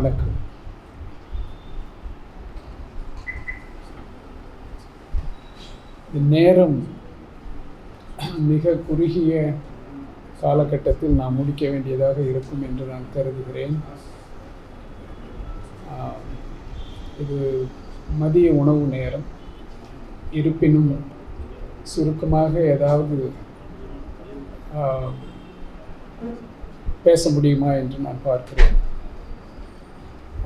வணக்கம். நேரம் மிக குறுகிய காலகட்டத்தில் நாம் முடிக்க வேண்டியதாக இருக்கும் என்று நான் கருதுகிறேன். இது மதிய உணவு நேரம். இருப்பினும் சுருக்கமாக ஏதாவது பேச முடியுமா என்று நான் பார்க்கிறேன்.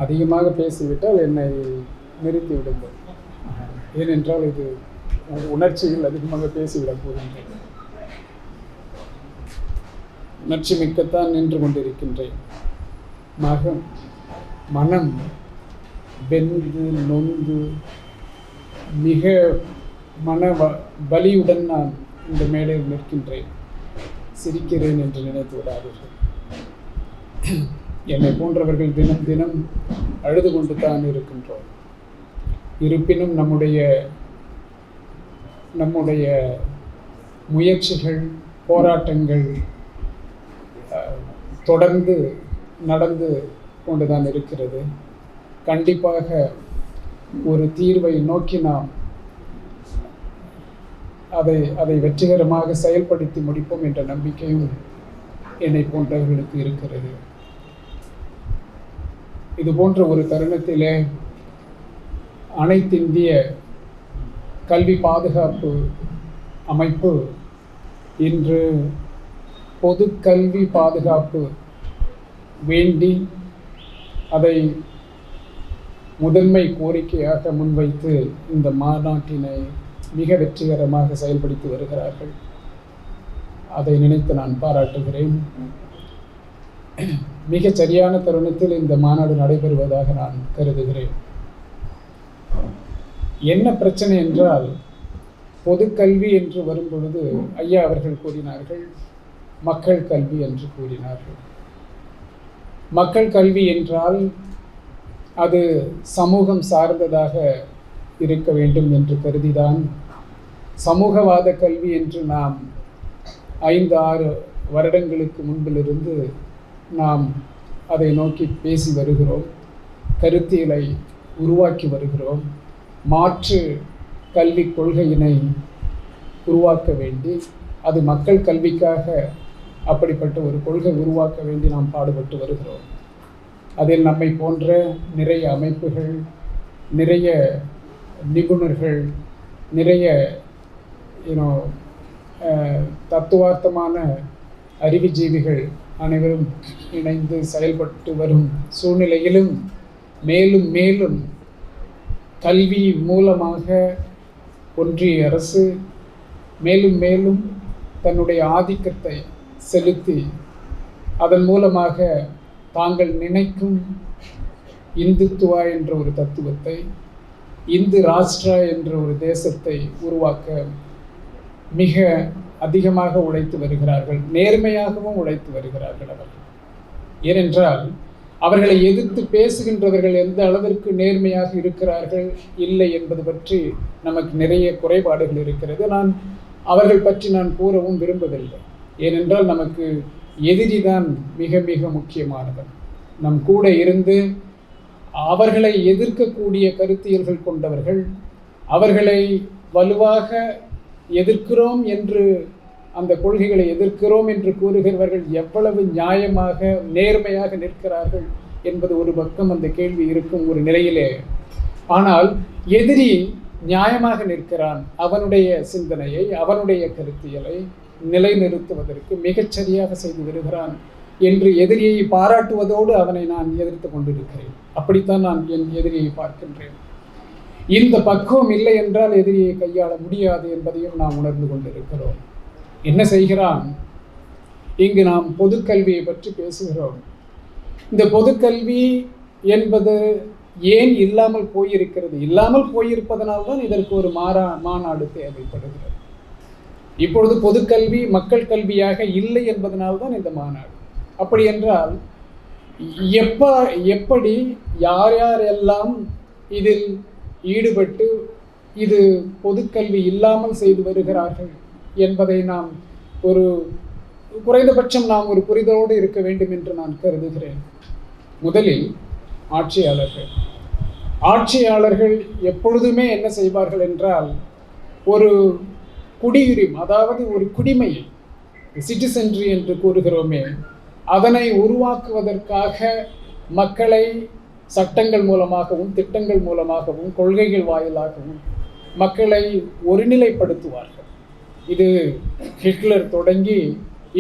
அதிகமாக பேசிவிட்டால் என்னை நிறுத்திவிடுங்கள். ஏனென்றால் இது உணர்ச்சியில் அதிகமாக பேசிவிடப் போகின்றேன். உணர்ச்சி மிக்கத்தான் நின்று கொண்டிருக்கின்றேன். மனம் வெந்து நொந்து மிக மன வலியுடன் நான் இந்த மேடையில் நிற்கின்றேன். சிரிக்கிறேன் என்று நினைத்து விடாதீர்கள். என்னை போன்றவர்கள் தினம் தினம் அழுது கொண்டு தான் இருக்கின்றோம். இருப்பினும் நம்முடைய முயற்சிகள், போராட்டங்கள் தொடர்ந்து நடந்து கொண்டுதான் இருக்கிறது. கண்டிப்பாக ஒரு தீர்வை நோக்கி நாம் அதை வெற்றிகரமாக செயல்படுத்தி முடிப்போம் என்ற நம்பிக்கையும் என்னை போன்றவர்களுக்கு இருக்கிறது. இது போன்ற ஒரு தருணத்திலே அனைத்திந்திய கல்வி பாதுகாப்பு அமைப்பு இன்று பொது கல்வி பாதுகாப்பு வேண்டி அதை முதன்மை கோரிக்கையாக முன்வைத்து இந்த மாநாட்டினை மிக வெற்றிகரமாக செயல்படுத்தி வருகிறார்கள். அதை நினைத்து நான் பாராட்டுகிறேன். மிக சரியான தருணத்தில் இந்த மாநாடு நடைபெறுவதாக நான் கருதுகிறேன். என்ன பிரச்சனை என்றால், பொது கல்வி என்று வரும் பொழுது ஐயா அவர்கள் கூறினார்கள், மக்கள் கல்வி என்று கூறினார்கள். மக்கள் கல்வி என்றால் அது சமூகம் சார்ந்ததாக இருக்க வேண்டும் என்று கருதிதான் சமூகவாத கல்வி என்று நாம் 5-6 வருடங்களுக்கு முன்பிலிருந்து நாம் அதை நோக்கி பேசி வருகிறோம். கருத்தியலை உருவாக்கி வருகிறோம். மாற்று கல்விக் கொள்கையினை உருவாக்க வேண்டி, அது மக்கள் கல்விக்காக அப்படிப்பட்ட ஒரு கொள்கை உருவாக்க வேண்டி நாம் பாடுபட்டு வருகிறோம். அதில் நம்மை போன்ற நிறைய அமைப்புகள், நிறைய நிபுணர்கள், நிறைய தத்துவார்த்தமான அறிவுஜீவிகள் அனைவரும் இணைந்து செயல்பட்டு வரும் சூழ்நிலையிலும் மேலும் மேலும் கல்வி மூலமாக ஒன்றிய அரசு மேலும் மேலும் தன்னுடைய ஆதிக்கத்தை செலுத்தி அதன் மூலமாக தாங்கள் நினைக்கும் இந்துத்துவா என்ற ஒரு தத்துவத்தை, இந்து ராஷ்டிரா என்ற ஒரு தேசத்தை உருவாக்க மிக அதிகமாக உழைத்து வருகிறார்கள். நேர்மையாகவும் உழைத்து வருகிறார்கள் அவர்கள். ஏனென்றால் அவர்களை எதிர்த்து பேசுகின்றவர்கள் எந்த அளவிற்கு நேர்மையாக இருக்கிறார்கள் இல்லை என்பது பற்றி நமக்கு நிறைய குறைபாடுகள் இருக்கிறது. அவர்கள் பற்றி நான் கூறவும் விரும்பவில்லை. ஏனென்றால் நமக்கு எதிரி தான் மிக மிக முக்கியமானவர். நம் கூட இருந்து அவர்களை எதிர்க்கக்கூடிய கருத்தியல்கள் கொண்டவர்கள், அவர்களை வலுவாக எதிர்க்கிறோம் என்று, அந்த கொள்கைகளை எதிர்க்கிறோம் என்று கூறுகிறவர்கள் எவ்வளவு நியாயமாக நேர்மையாக நிற்கிறார்கள் என்பது ஒரு பக்கம் அந்த கேள்வி இருக்கும் ஒரு நிலையிலே. ஆனால் எதிரி நியாயமாக நிற்கிறான். அவனுடைய சிந்தனையை, அவனுடைய கருத்தியலை நிலைநிறுத்துவதற்கு மிகச்சரியாக செய்து வருகிறான் என்று எதிரியை பாராட்டுவதோடு அவனை நான் எதிர்த்து கொண்டிருக்கிறேன். அப்படித்தான் நான் என் எதிரியை பார்க்கின்றேன். இந்த பக்குவம் இல்லை என்றால் எதிரியை கையாள முடியாது என்பதையும் நாம் உணர்ந்து கொண்டிருக்கிறோம். என்ன செய்கிறான்? இங்கு நாம் பொதுக்கல்வியை பற்றி பேசுகிறோம். இந்த பொதுக்கல்வி என்பது ஏன் இல்லாமல் போயிருக்கிறது? இல்லாமல் போயிருப்பதனால்தான் இதற்கு ஒரு மாநாடு தேவைப்படுகிறது. இப்பொழுது பொதுக்கல்வி மக்கள் கல்வியாக இல்லை என்பதனால்தான் இந்த மாநாடு. அப்படி என்றால் எப்படி யார் யாரெல்லாம் இதில் ஈடுபட்டு இது பொதுக்கல்வி இல்லாமல் செய்து வருகிறார்கள் என்பதை நாம் குறைந்தபட்சம் நாம் ஒரு புரிதலோடு இருக்க வேண்டும் என்று நான் கருதுகிறேன். முதலில் ஆட்சியாளர்கள். ஆட்சியாளர்கள் எப்பொழுதுமே என்ன செய்வார்கள் என்றால், ஒரு குடியுரிமை, அதாவது ஒரு குடிமையை, சிட்டிசன்ட்ரி என்று கூறுகிறோமே, அதனை உருவாக்குவதற்காக மக்களை சட்டங்கள் மூலமாகவும் திட்டங்கள் மூலமாகவும் கொள்கைகள் வாயிலாகவும் மக்களை ஒருநிலைப்படுத்துவார்கள். இது ஹிட்லர் தொடங்கி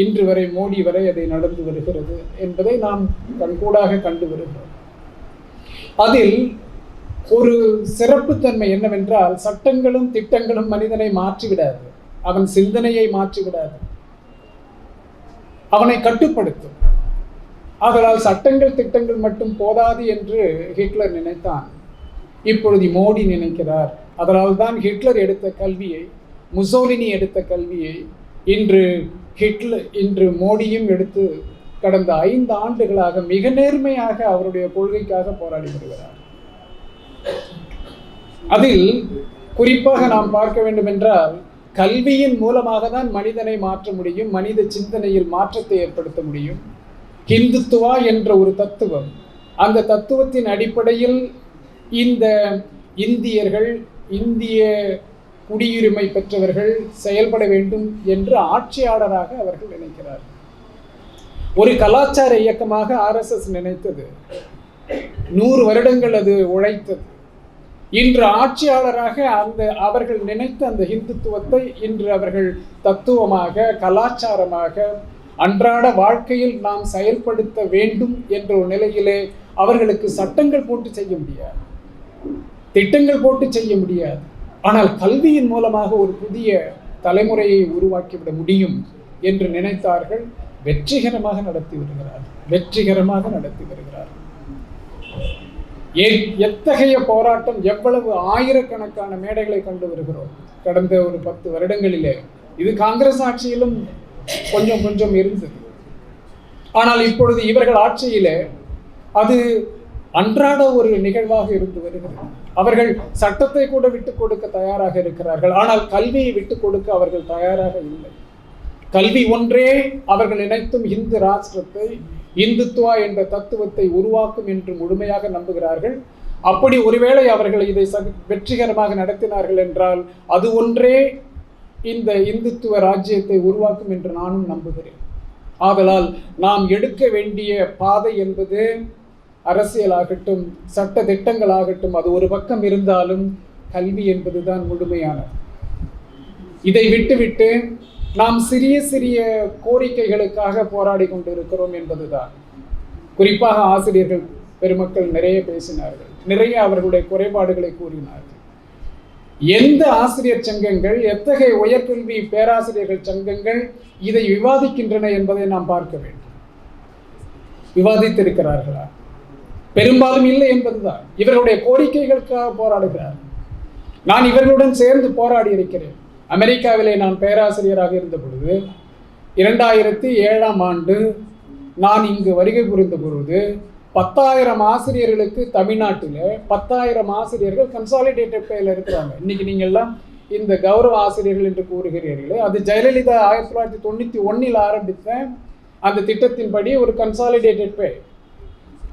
இன்று வரை மோடி வரை அதை நடந்து வருகிறது என்பதை நாம் கண்கூடாக கண்டு வருகிறோம். அதில் ஒரு சிறப்புத்தன்மை என்னவென்றால், சட்டங்களும் திட்டங்களும் மனிதனை மாற்றிவிடாது, அவன் சிந்தனையை மாற்றிவிடாது, அவனை கட்டுப்படுத்தும். ஆதலால் சட்டங்கள் திட்டங்கள் மட்டும் போதாது என்று ஹிட்லர் நினைத்தான். இப்பொழுது மோடி நினைக்கிறார். அதனால் தான் ஹிட்லர் எடுத்த கல்வியை, முசோலினி எடுத்த கல்வியை இன்று மோடியும் எடுத்து கடந்த 5 ஆண்டுகளாக மிக நேர்மையாக அவருடைய கொள்கைக்காக போராடி வருகிறார். அதில் குறிப்பாக நாம் பார்க்க வேண்டும் என்றால், கல்வியின் மூலமாக தான் மனிதனை மாற்ற முடியும், மனித சிந்தனையில் மாற்றத்தை ஏற்படுத்த முடியும். ஹிந்துத்துவா என்ற ஒரு தத்துவம், அந்த தத்துவத்தின் அடிப்படையில் இந்த இந்தியர்கள், இந்திய குடியுரிமை பெற்றவர்கள் செயல்பட வேண்டும் என்று ஆட்சியாளராக அவர்கள் நினைக்கிறார்கள். ஒரு கலாச்சார இயக்கமாக RSS நினைத்தது. 100 வருடங்கள் அது உழைத்தது. இன்று ஆட்சியாளராக அவர்கள் நினைத்த அந்த இந்துத்துவத்தை இன்று அவர்கள் தத்துவமாக, கலாச்சாரமாக, அன்றாட வாழ்க்கையில் நாம் செயல்படுத்த வேண்டும் என்ற ஒரு நிலையிலே அவர்களுக்கு சட்டங்கள் போட்டு செய்ய முடியாது, திட்டங்கள் போட்டு செய்ய முடியாது. ஆனால் கல்வியின் மூலமாக ஒரு புதிய தலைமுறையை உருவாக்கிவிட முடியும் என்று நினைத்தார்கள். வெற்றிகரமாக நடத்தி வருகிறார்கள். எத்தகைய போராட்டம், எவ்வளவு ஆயிரக்கணக்கான மேடைகளை கண்டு வருகிறோம் கடந்த ஒரு 10 வருடங்களிலே. இது காங்கிரஸ் ஆட்சியிலும் கொஞ்சம் இருந்தது. ஆனால் இப்பொழுது இவர்கள் ஆட்சியிலே அது அன்றாட ஒரு நிகழ்வாக இருந்து வருகிறது. அவர்கள் சட்டத்தை கூட விட்டுக் கொடுக்க தயாராக இருக்கிறார்கள். ஆனால் கல்வியை விட்டுக் கொடுக்க அவர்கள் தயாராக இல்லை. கல்வி ஒன்றே அவர்கள் நினைத்தும் இந்து ராஷ்டிரத்தை, இந்துத்துவா என்ற தத்துவத்தை உருவாக்கும் என்று முழுமையாக நம்புகிறார்கள். அப்படி ஒருவேளை அவர்கள் இதை வெற்றிகரமாக நடத்தினார்கள் என்றால் அது ஒன்றே இந்த இந்துத்துவ ராஜ்யத்தை உருவாக்கும் என்று நானும் நம்புகிறேன். ஆதலால் நாம் எடுக்க வேண்டிய பாதை என்பது அரசியலாகட்டும், சட்ட திட்டங்களாகட்டும், அது ஒரு பக்கம் இருந்தாலும் கல்வி என்பதுதான் முழுமையானது. இதை விட்டுவிட்டு நாம் சிறிய சிறிய கோரிக்கைகளுக்காக போராடி கொண்டு இருக்கிறோம் என்பதுதான். குறிப்பாக ஆசிரியர்கள் பெருமக்கள் நிறைய பேசினார்கள், நிறைய அவர்களுடைய குறைபாடுகளை கூறினார்கள். எந்த ஆசிரியர் சங்கங்கள், எத்தகைய உயர்கல்வி பேராசிரியர்கள் சங்கங்கள் இதை விவாதிக்கின்றன என்பதை நாம் பார்க்க வேண்டும். விவாதித்திருக்கிறார்களா? பெரும்பாலும் இல்லை என்பதுதான். இவர்களுடைய கோரிக்கைகளுக்காக போராடுகிறார். நான் இவர்களுடன் சேர்ந்து போராடி இருக்கிறேன். அமெரிக்காவிலே நான் பேராசிரியராக இருந்த பொழுது 2007ஆம் ஆண்டு நான் இங்கு வருகை புரிந்த பொழுது 10,000 ஆசிரியர்களுக்கு, தமிழ்நாட்டில் 10,000 ஆசிரியர்கள் கன்சாலிடேட்டட் பேல இருக்கிறாங்க. இன்னைக்கு நீங்கள்லாம் இந்த கௌரவ ஆசிரியர்கள் என்று கூறுகிறீர்களே, அது ஜெயலலிதா 1991 ஆரம்பித்த அந்த திட்டத்தின்படி ஒரு கன்சாலிடேட்டட் பே.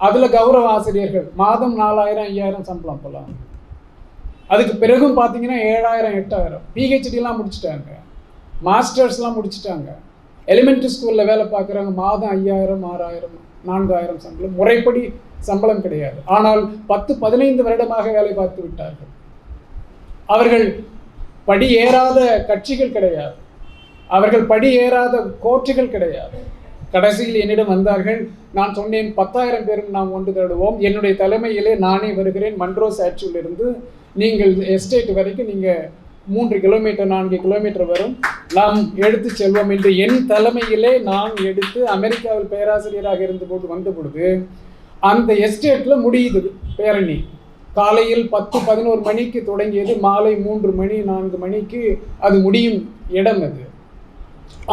அதில் கௌரவ ஆசிரியர்கள் மாதம் 4,000 5,000 சம்பளம் போகலாம். அதுக்கு பிறகும் பார்த்தீங்கன்னா 7,000 8,000. PhDலாம் முடிச்சுட்டாங்க, மாஸ்டர்ஸ்லாம் முடிச்சுட்டாங்க. எலிமெண்ட்ரி ஸ்கூலில் வேலை பார்க்குறாங்க, மாதம் 5,000 6,000 4,000 சம்பளம். முறைப்படி சம்பளம் கிடையாது. ஆனால் 10-15 வருடமாக வேலை பார்த்து விட்டார்கள். அவர்கள் படி ஏறாத கட்சிகள் கிடையாது, அவர்கள் படி ஏறாத கோர்ட்டுகள் கிடையாது. கடைசியில் என்னிடம் வந்தார்கள். நான் சொன்னேன், 10,000 பேரும் நாம் ஒன்று தேடுவோம், என்னுடைய தலைமையிலே நானே வருகிறேன். மன்ரோ ஸ்டாச்சுவிலிருந்து நீங்கள் எஸ்டேட் வரைக்கும் நீங்கள் 3 கிலோமீட்டர் 4 கிலோமீட்டர் வரும், நாம் எடுத்து செல்வோம் என்று என் தலைமையிலே நான் எடுத்து அமெரிக்காவில் பேராசிரியராக இருந்தபோது வந்த பொழுது அந்த எஸ்டேட்டில் முடியுது பேரணி. காலையில் 10-11 மணிக்கு தொடங்கியது, மாலை 3 மணி 4 மணிக்கு அது முடியும் இடம். அது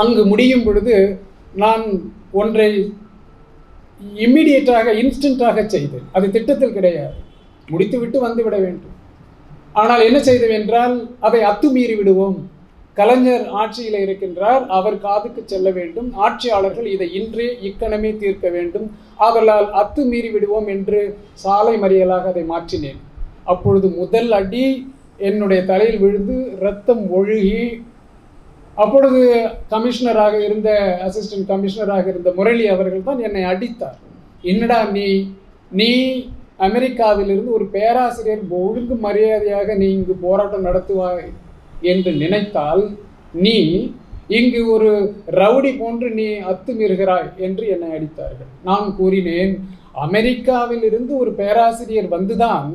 அங்கு முடியும் பொழுது நான் ஒன்றை இம்மிடியேட்டாக இன்ஸ்டன்ட்டாக செய்தேன். அது திட்டத்தில் கிடையாது, முடித்துவிட்டு வந்து விட வேண்டும். ஆனால் என்ன செய்தோம் என்றால் அதை அத்துமீறி விடுவோம். கலைஞர் ஆட்சியில் இருக்கின்றார், அவர் காதுக்கு செல்ல வேண்டும், ஆட்சியாளர்கள் இதை இன்றே இக்கணமே தீர்க்க வேண்டும், ஆதலால் அத்துமீறி விடுவோம் என்று சாலை மறியலாக அதை மாற்றினேன். அப்பொழுது முதல் அடி என்னுடைய தலையில் விழுந்து இரத்தம் ஒழுகி, அப்பொழுது கமிஷனராக இருந்த அசிஸ்டன்ட் கமிஷனராக இருந்த முரளி அவர்கள் தான் என்னை அடித்தார். என்னடா நீ அமெரிக்காவிலிருந்து ஒரு பேராசிரியர் ஒழுங்கு மரியாதையாக நீ இங்கு போராட்டம் நடத்துவாய் என்று நினைத்தால் நீ இங்கு ஒரு ரவுடி போன்று நீ அத்துமீறுகிறாய் என்று என்னை அடித்தார்கள். நான் கூறினேன், அமெரிக்காவில் இருந்து ஒரு பேராசிரியர் வந்துதான்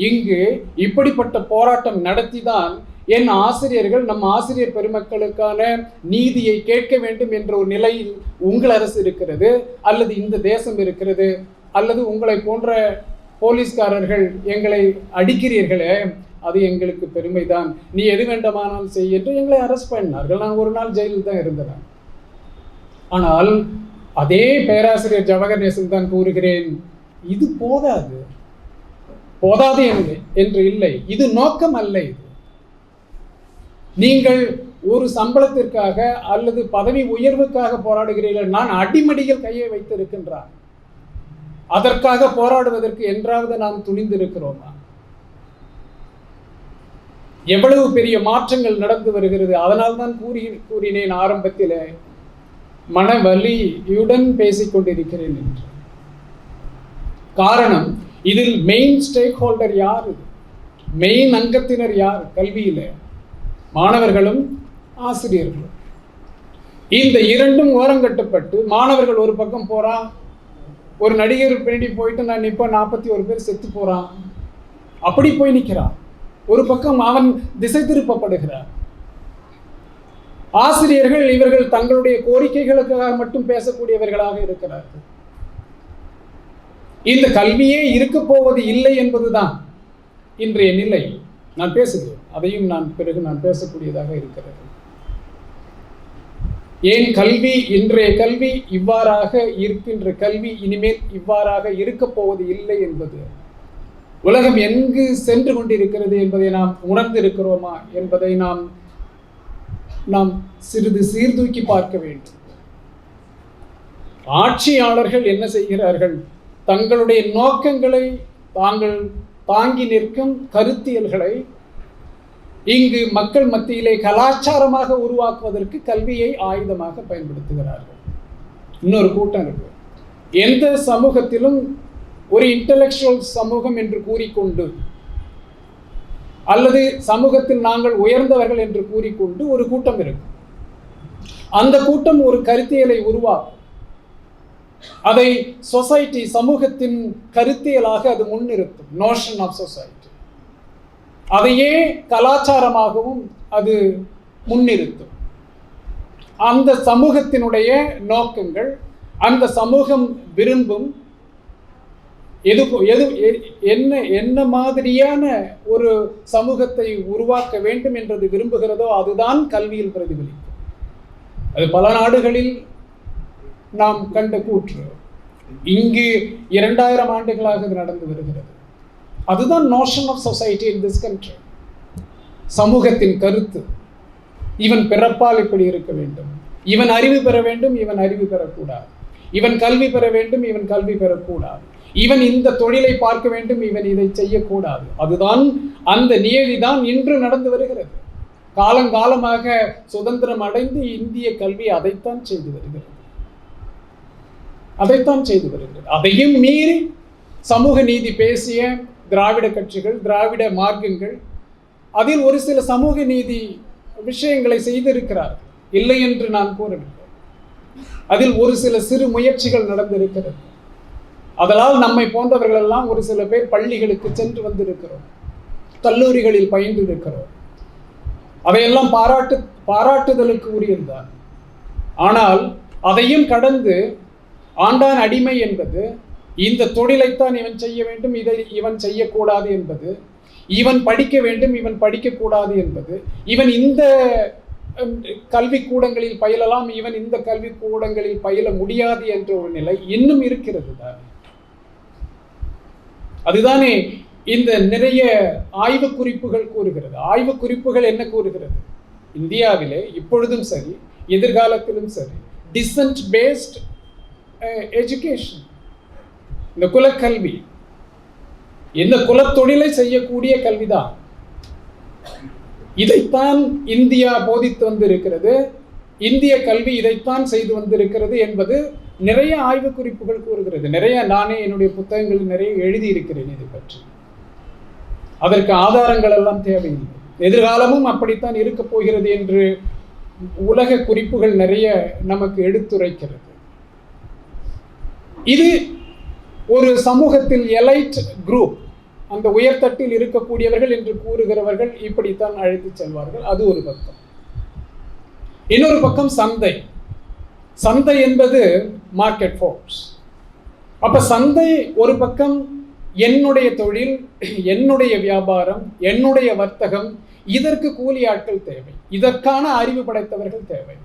இங்கு இப்படிப்பட்ட போராட்டம் நடத்திதான் என் ஆசிரியர்கள், நம் ஆசிரியர் பெருமக்களுக்கான நீதியை கேட்க வேண்டும் என்ற ஒரு நிலையில் உங்கள் அரசு இருக்கிறது, அல்லது இந்த தேசம் இருக்கிறது, அல்லது உங்களை போன்ற போலீஸ்காரர்கள் எங்களை அடிக்கிறீர்களே, அது எங்களுக்கு பெருமைதான், நீ எது வேண்டுமானால் செய்ய என்று எங்களை அரெஸ்ட் பண்ணினார்கள். நான் ஒரு நாள் ஜெயிலில் தான் இருந்தேன். ஆனால் அதே பேராசிரியர் ஜவஹர் நேசன் தான் கூறுகிறேன், இது போதாது என்று இல்லை, இது நோக்கம் அல்ல. இது நீங்கள் ஒரு சம்பளத்திற்காக அல்லது பதவி உயர்வுக்காக போராடுகிறீர்கள். நான் அடிமடியில் கையை வைத்திருக்கின்றான், அதற்காக போராடுவதற்கு என்றாவது நாம் துணிந்திருக்கிறோமா? எவ்வளவு பெரிய மாற்றங்கள் நடந்து வருகிறது. அதனால் தான் கூறினேன் ஆரம்பத்தில், மனவலியுடன் பேசிக்கொண்டிருக்கிறேன் என்று. காரணம், இதில் மெயின் ஸ்டேக் ஹோல்டர் யார்? மெயின் அங்கத்தினர் யார்? கல்வியில மாணவர்களும் ஆசிரியர்களும். இந்த இரண்டும் ஓரங்கட்டப்பட்டு மாணவர்கள் ஒரு பக்கம் போறான், ஒரு நடிகர் பின்னாடி போயிட்டு நான் நிற்ப 41 பேர் செத்து போறான், அப்படி போய் நிற்கிறான். ஒரு பக்கம் அவன் திசை திருப்பப்படுகிறார். ஆசிரியர்கள் இவர்கள் தங்களுடைய கோரிக்கைகளுக்காக மட்டும் பேசக்கூடியவர்களாக இருக்கிறார்கள். இந்த கல்வியே இருக்க போவது இல்லை என்பதுதான் இன்றைய நிலை. நான் பேசுகிறேன், அதையும் பிறகு நான் பேசக்கூடியதாக இருக்கிறது. ஏன் கல்வி, இன்றைய கல்வி இவ்வாறாக இருக்கின்ற கல்வி இனிமேல் இவ்வாறாக இருக்க போவது இல்லை என்பது, உலகம் எங்கு சென்று கொண்டிருக்கிறது என்பதை நாம் உணர்ந்திருக்கிறோமா என்பதை நாம் சிறிது சீர்தூக்கி பார்க்க வேண்டும். ஆட்சியாளர்கள் என்ன செய்கிறார்கள்? தங்களுடைய நோக்கங்களை தாங்கி நிற்கும் கருத்தியல்களை இங்கு மக்கள் மத்தியிலே கலாச்சாரமாக உருவாக்குவதற்கு கல்வியை ஆயுதமாக பயன்படுத்துகிறார்கள். இன்னொரு கூட்டம் இருக்கு, எந்த சமூகத்திலும் ஒரு இன்டலெக்சுவல் சமூகம் என்று கூறிக்கொண்டு அல்லது சமூகத்தில் நாங்கள் உயர்ந்தவர்கள் என்று கூறிக்கொண்டு ஒரு கூட்டம் இருக்கு. அந்த கூட்டம் ஒரு கருத்தியலை உருவாக்கும், அதை சொசைட்டி, சமூகத்தின் கருத்தியலாக அது முன்னிறுத்தும். நோஷன் ஆஃப் சொசைட்டி, அதையே கலாச்சாரமாகவும் அது முன்னிறுத்தும். அந்த சமூகத்தினுடைய நோக்கங்கள், அந்த சமூகம் விரும்பும் என்ன மாதிரியான ஒரு சமூகத்தை உருவாக்க வேண்டும் என்றது விரும்புகிறதோ அதுதான் கல்வியில் பிரதிபலிக்கும். அது பல நாடுகளில் நாம் கண்ட கூற்று. இங்கு 2000 ஆண்டுகளாக இது நடந்து வருகிறது. அதுதான் notion of society in this country. சமூகத்தின் கருத்து, இவன் பிறப்பால் இப்படி இருக்க வேண்டும், இவன் அறிவு பெற வேண்டும், இவன் அறிவு பெறக்கூடாது, இவன் கல்வி பெற வேண்டும், இவன் கல்வி பெறக்கூடாது, இவன் இந்த தொழிலை பார்க்க வேண்டும், இவன் இதை செய்யக்கூடாது. அதுதான், அந்த நியதிதான் இன்று நடந்து வருகிறது. காலங்காலமாக சுதந்திரம் அடைந்து இந்திய கல்வி அதைத்தான் செய்து வருகிறது. அதையும் மீறி சமூக நீதி பேசிய திராவிட கட்சிகள், திராவிட மார்க்கங்கள் அதில் ஒரு சில சமூக நீதி விஷயங்களை செய்திருக்கிறார்கள், இல்லை என்று நான் கூறவில்லை. அதில் ஒரு சில சிறு முயற்சிகள் நடந்திருக்கிறது. அதனால் நம்மை போன்றவர்கள் எல்லாம் ஒரு சில பேர் பள்ளிகளுக்கு சென்று வந்திருக்கிறோம், கல்லூரிகளில் பயின்று இருக்கிறோம். அவையெல்லாம் பாராட்டுதலுக்கு உரியதுதான். ஆனால் அதையும் கடந்து ஆண்டான் அடிமை என்பது, இந்த தொழிலைத்தான் இவன் செய்ய வேண்டும், இதை இவன் செய்யக்கூடாது என்பது, இவன் படிக்க வேண்டும், இவன் படிக்கக்கூடாது என்பது, இவன் இந்த கல்விக்கூடங்களில் பயிலலாம், இவன் இந்த கல்விக்கூடங்களில் பயில முடியாது என்ற ஒரு நிலை இன்னும் இருக்கிறது தான். அதுதானே இந்த நிறைய ஆய்வு குறிப்புகள் கூறுகிறது. ஆய்வு குறிப்புகள் என்ன கூறுகிறது? இந்தியாவிலே இப்பொழுதும் சரி, எதிர்காலத்திலும் சரி, டிசன்ட் பேஸ்ட் எஜுகேஷன், இந்த குலக்கல்வி, இந்த குலத்தொழிலை செய்யக்கூடிய கல்விதான். இதைத்தான் இந்தியா போதித்து வந்திருக்கிறது. இந்திய கல்வி இதைத்தான் செய்து வந்திருக்கிறது என்பது நிறைய ஆய்வு குறிப்புகள் கூறுகிறது. நானே என்னுடைய புத்தகங்களில் நிறைய எழுதியிருக்கிறேன் இதை பற்றி. அதற்கு ஆதாரங்கள் எல்லாம் தேவையில்லை. எதிர்காலமும் அப்படித்தான் இருக்க போகிறது என்று உலக குறிப்புகள் நிறைய நமக்கு எடுத்துரைக்கிறது. இது ஒரு சமூகத்தில் எலைட் குரூப், அந்த உயர்தட்டில் இருக்கக்கூடியவர்கள் என்று கூறுகிறவர்கள் இப்படித்தான் அழைத்து செல்வார்கள். அது ஒரு பக்கம். இன்னொரு பக்கம் சந்தை. சந்தை என்பது மார்க்கெட் ஃபோர்ஸ். அப்ப சந்தை ஒரு பக்கம், என்னுடைய தொழில், என்னுடைய வியாபாரம், என்னுடைய வர்த்தகம், இதற்கு கூலி ஆட்கள் தேவை, இதற்கான அறிவு படைத்தவர்கள் தேவை.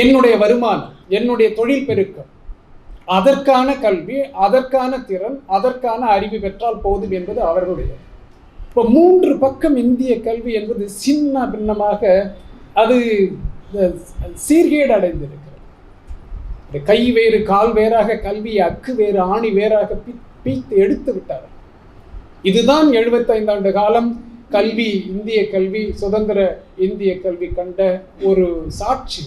என்னுடைய வருமானம், என்னுடைய தொழில் பெருக்கம், அதற்கான கல்வி, அதற்கான திறன், அதற்கான அறிவு பெற்றால் போதும் என்பது அவர்களுடைய. இப்போ 3 பக்கம் இந்திய கல்வி என்பது சின்ன பின்னமாக அது சீர்கேடு அடைந்திருக்கிறது. கை வேறு கால் வேறாக கல்வியை அக்கு வேறு ஆணி வேறாக பீத்து எடுத்து விட்டார். இதுதான் 75 ஆண்டு காலம் கல்வி, இந்திய கல்வி, சுதந்திர இந்திய கல்வி கண்ட ஒரு சாட்சி.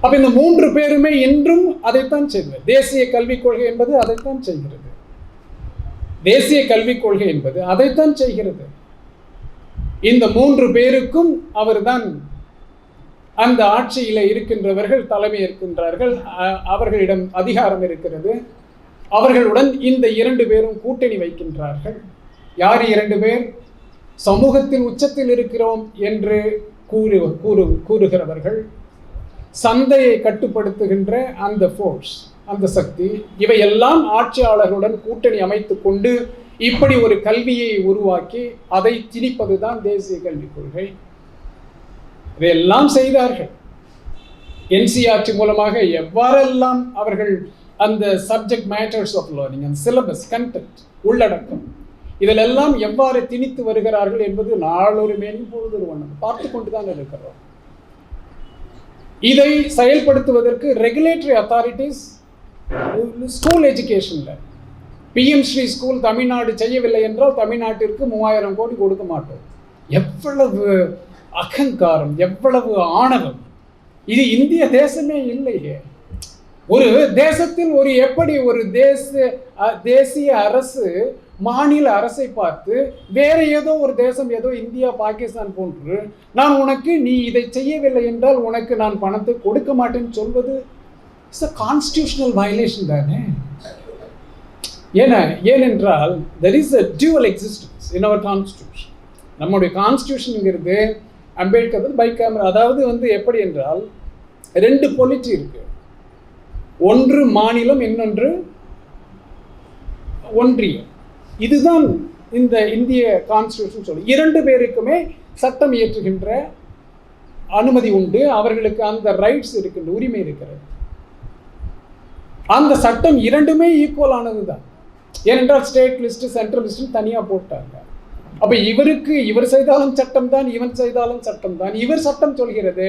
அப்ப இந்த 3 பேருமே இன்றும் அதைத்தான் செய்கிறது. தேசிய கல்விக் கொள்கை என்பது அதைத்தான் செய்கிறது. தேசிய கல்விக் கொள்கை என்பது அதைத்தான் செய்கிறது. இந்த 3 பேருக்கும் அவர்தான் அந்த ஆட்சியில இருக்கின்றவர்கள் தலைமை இருக்கின்றார்கள். அவர்களிடம் அதிகாரம் இருக்கிறது. அவர்களுடன் இந்த 2 பேரும் கூட்டணி வைக்கின்றார்கள். யார் 2 பேர்? சமூகத்தில் உச்சத்தில் இருக்கிறோம் என்று கூறுகிறவர்கள், சந்தையை கட்டுப்படுத்துகின்ற அந்த ஃபோர்ஸ், அந்த சக்தி, இவையெல்லாம் ஆட்சியாளர்களுடன் கூட்டணி அமைத்துக் கொண்டு இப்படி ஒரு கல்வியை உருவாக்கி அதை திணிப்பதுதான் தேசிய கல்விக் கொள்கை. இதையெல்லாம் செய்தார்கள். என்சிஆர்டி மூலமாக எவ்வாறெல்லாம் அவர்கள் அந்த சப்ஜெக்ட் மேட்டர்ஸ் ஆஃப் லேர்னிங், அந்த சிலபஸ், கண்டென்ட், உள்ளடக்கம், இதிலெல்லாம் எவ்வாறு திணித்து வருகிறார்கள் என்பது நாளொரு மேலும் பொழுதொரு வண்ணம் பார்த்து கொண்டுதான் இருக்கிறோம். இதை செயல்படுத்துவதற்கு ரெகுலேட்டரி அத்தாரிட்டிஸ் ஸ்கூல் எஜுகேஷன்ல பிஎம் ஸ்ரீ ஸ்கூல் தமிழ்நாடு செய்யவில்லை என்றால் தமிழ்நாட்டிற்கு 3000 கோடி கொடுக்க மாட்டோம். எவ்வளவு அகங்காரம், எவ்வளவு ஆணவம்! இது இந்திய தேசமே இல்லையே. ஒரு தேசத்தில் எப்படி ஒரு தேசிய அரசு மாநில அரசை பார்த்து வேற ஏதோ ஒரு தேசம், ஏதோ இந்தியா, பாகிஸ்தான் போன்று, நான் உனக்கு, நீ இதை செய்யவில்லை என்றால் உனக்கு நான் பணத்தை கொடுக்க மாட்டேன்னு சொல்வது இட்ஸ் a constitutional violation தானே. ஏனென்றால் there is a dual existence in our constitution. நம்முடைய கான்ஸ்டியூஷனுங்கிறது அம்பேத்கர் பைகாமரல், அதாவது எப்படி என்றால் 2 பொலிட்டி இருக்கு. ஒன்று மாநிலம், இன்னொன்று ஒன்றியம். இதுதான் இந்த இந்திய கான்ஸ்டியூஷன் சொல்லு. 2 பேருக்குமே சட்டம் இயற்றுகின்ற அனுமதி உண்டு. அவர்களுக்கு அந்த ரைட்ஸ் இருக்கின்ற உரிமை இருக்கிறது. அந்த சட்டம் 2மே ஈக்குவலானது தான். ஏனென்றால் ஸ்டேட் லிஸ்ட், சென்ட்ரல் லிஸ்ட் தனியாக போட்டாங்க. அப்போ இவர் செய்தாலும் சட்டம் தான், இவன் செய்தாலும் சட்டம் தான். இவர் சட்டம் சொல்கிறது,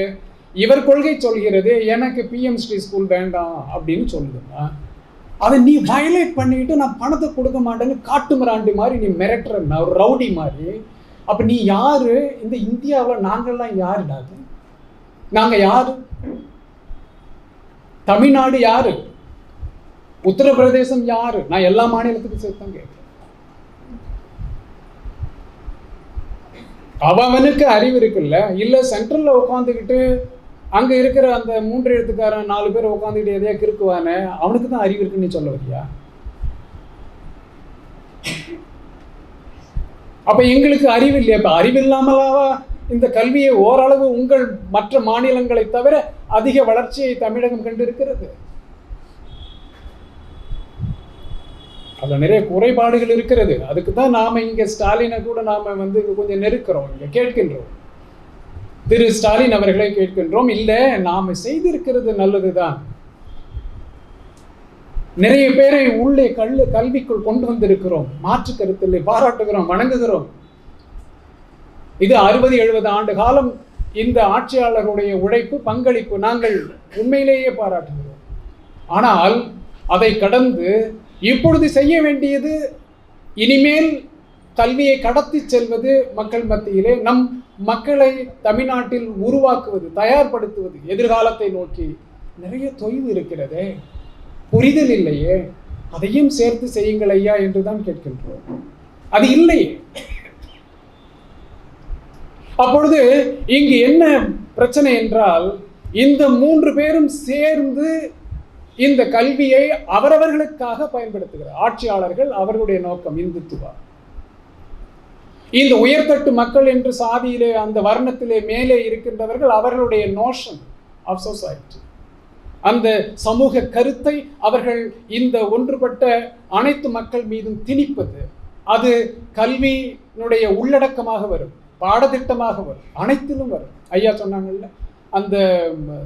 இவர் கொள்கை சொல்கிறது, எனக்கு பிஎம் ஸ்ரீ ஸ்கூல் வேண்டாம் அப்படின்னு சொல்லுதுன்னா, அதை நீ வயலேட் பண்ணிட்டு நான் பணத்தை கொடுக்க மாட்டேன்னு காட்டு மிராண்டி மாதிரி நீ மிரட்டுறன்னா, ஒரு ரவுடி மாதிரி. அப்போ நீ யாரு? இந்த இந்தியாவில் நாங்கள்லாம் யாருடா? நாங்கள் யாரு? தமிழ்நாடு யாரு? உத்தரப்பிரதேசம் யாரு? நான் எல்லா மாநிலத்துக்கும் சேர்த்தான் கேட்கிறேன். அவனுக்கு அறிவு இருக்குல்ல? இல்லை சென்ட்ரல்ல உட்காந்துக்கிட்டு அங்க இருக்கிற அந்த 3 எழுத்துக்காரன் 4 பேர் உட்காந்துக்கிட்டு எதையா கிறுக்குவானே, அவனுக்கு தான் அறிவு இருக்குன்னு நீ சொல்ல வரியா? அப்ப எங்களுக்கு அறிவு இல்லையா? இப்ப அறிவு இல்லாமலாவா இந்த கல்வியை ஓரளவு உங்கள் மற்ற மாநிலங்களை தவிர அதிக வளர்ச்சியை தமிழகம் கண்டு இருக்கிறது? அதில் நிறைய குறைபாடுகள் இருக்கிறது. அதுக்கு தான் நாம இங்க ஸ்டாலினை கூட நாம கொஞ்சம் நெருக்கிறோம், இங்க கேட்கின்றோம். திரு ஸ்டாலின் அவர்களை கேட்கின்றோம், இல்லை நாம செய்திருக்கிறது நல்லதுதான், நிறைய பேரை உள்ளே கல்விக்குள் கொண்டு வந்திருக்கிறோம், மாற்று கருத்தில்லை, பாராட்டுகிறோம், வணங்குகிறோம். இது 60-70 ஆண்டு காலம் இந்த ஆட்சியாளருடைய உழைப்பு, பங்களிப்பு நாங்கள் உண்மையிலேயே பாராட்டுகிறோம். ஆனால் அதை கடந்து இப்பொழுது செய்ய வேண்டியது இனிமேல் கல்வியை கடத்தி செல்வது, மக்கள் மத்தியிலே நம் மக்களை தமிழ்நாட்டில் உருவாக்குவது, தயார்படுத்துவது. எதிர்காலத்தை நோக்கி நிறைய தொய்வு இருக்கிறதே, புரிதல் இல்லையே, அதையும் சேர்த்து செய்யுங்கள் ஐயா என்றுதான் கேட்கின்றோம். அது இல்லையே. அப்பொழுது இங்கு என்ன பிரச்சனை என்றால், இந்த 3 பேரும் சேர்ந்து இந்த கல்வியை அவரவர்களுக்காக பயன்படுத்துகிறார். ஆட்சியாளர்கள் அவர்களுடைய நோக்கம் இந்துத்துவா. இந்த உயர்தட்டு மக்கள் என்று சாதியிலே அந்த வர்ணத்திலே மேலே இருக்கின்றவர்கள் அவர்களுடைய நோஷன் ஆஃப் சொசைட்டி, அந்த சமூக கருத்தை அவர்கள் இந்த ஒன்றுபட்ட அனைத்து மக்கள் மீதும் திணிப்பது. அது கல்வியினுடைய உள்ளடக்கமாக வரும், பாடத்திட்டமாக வரும், அனைத்திலும் வரும். ஐயா சொன்னாங்கல்ல, அந்த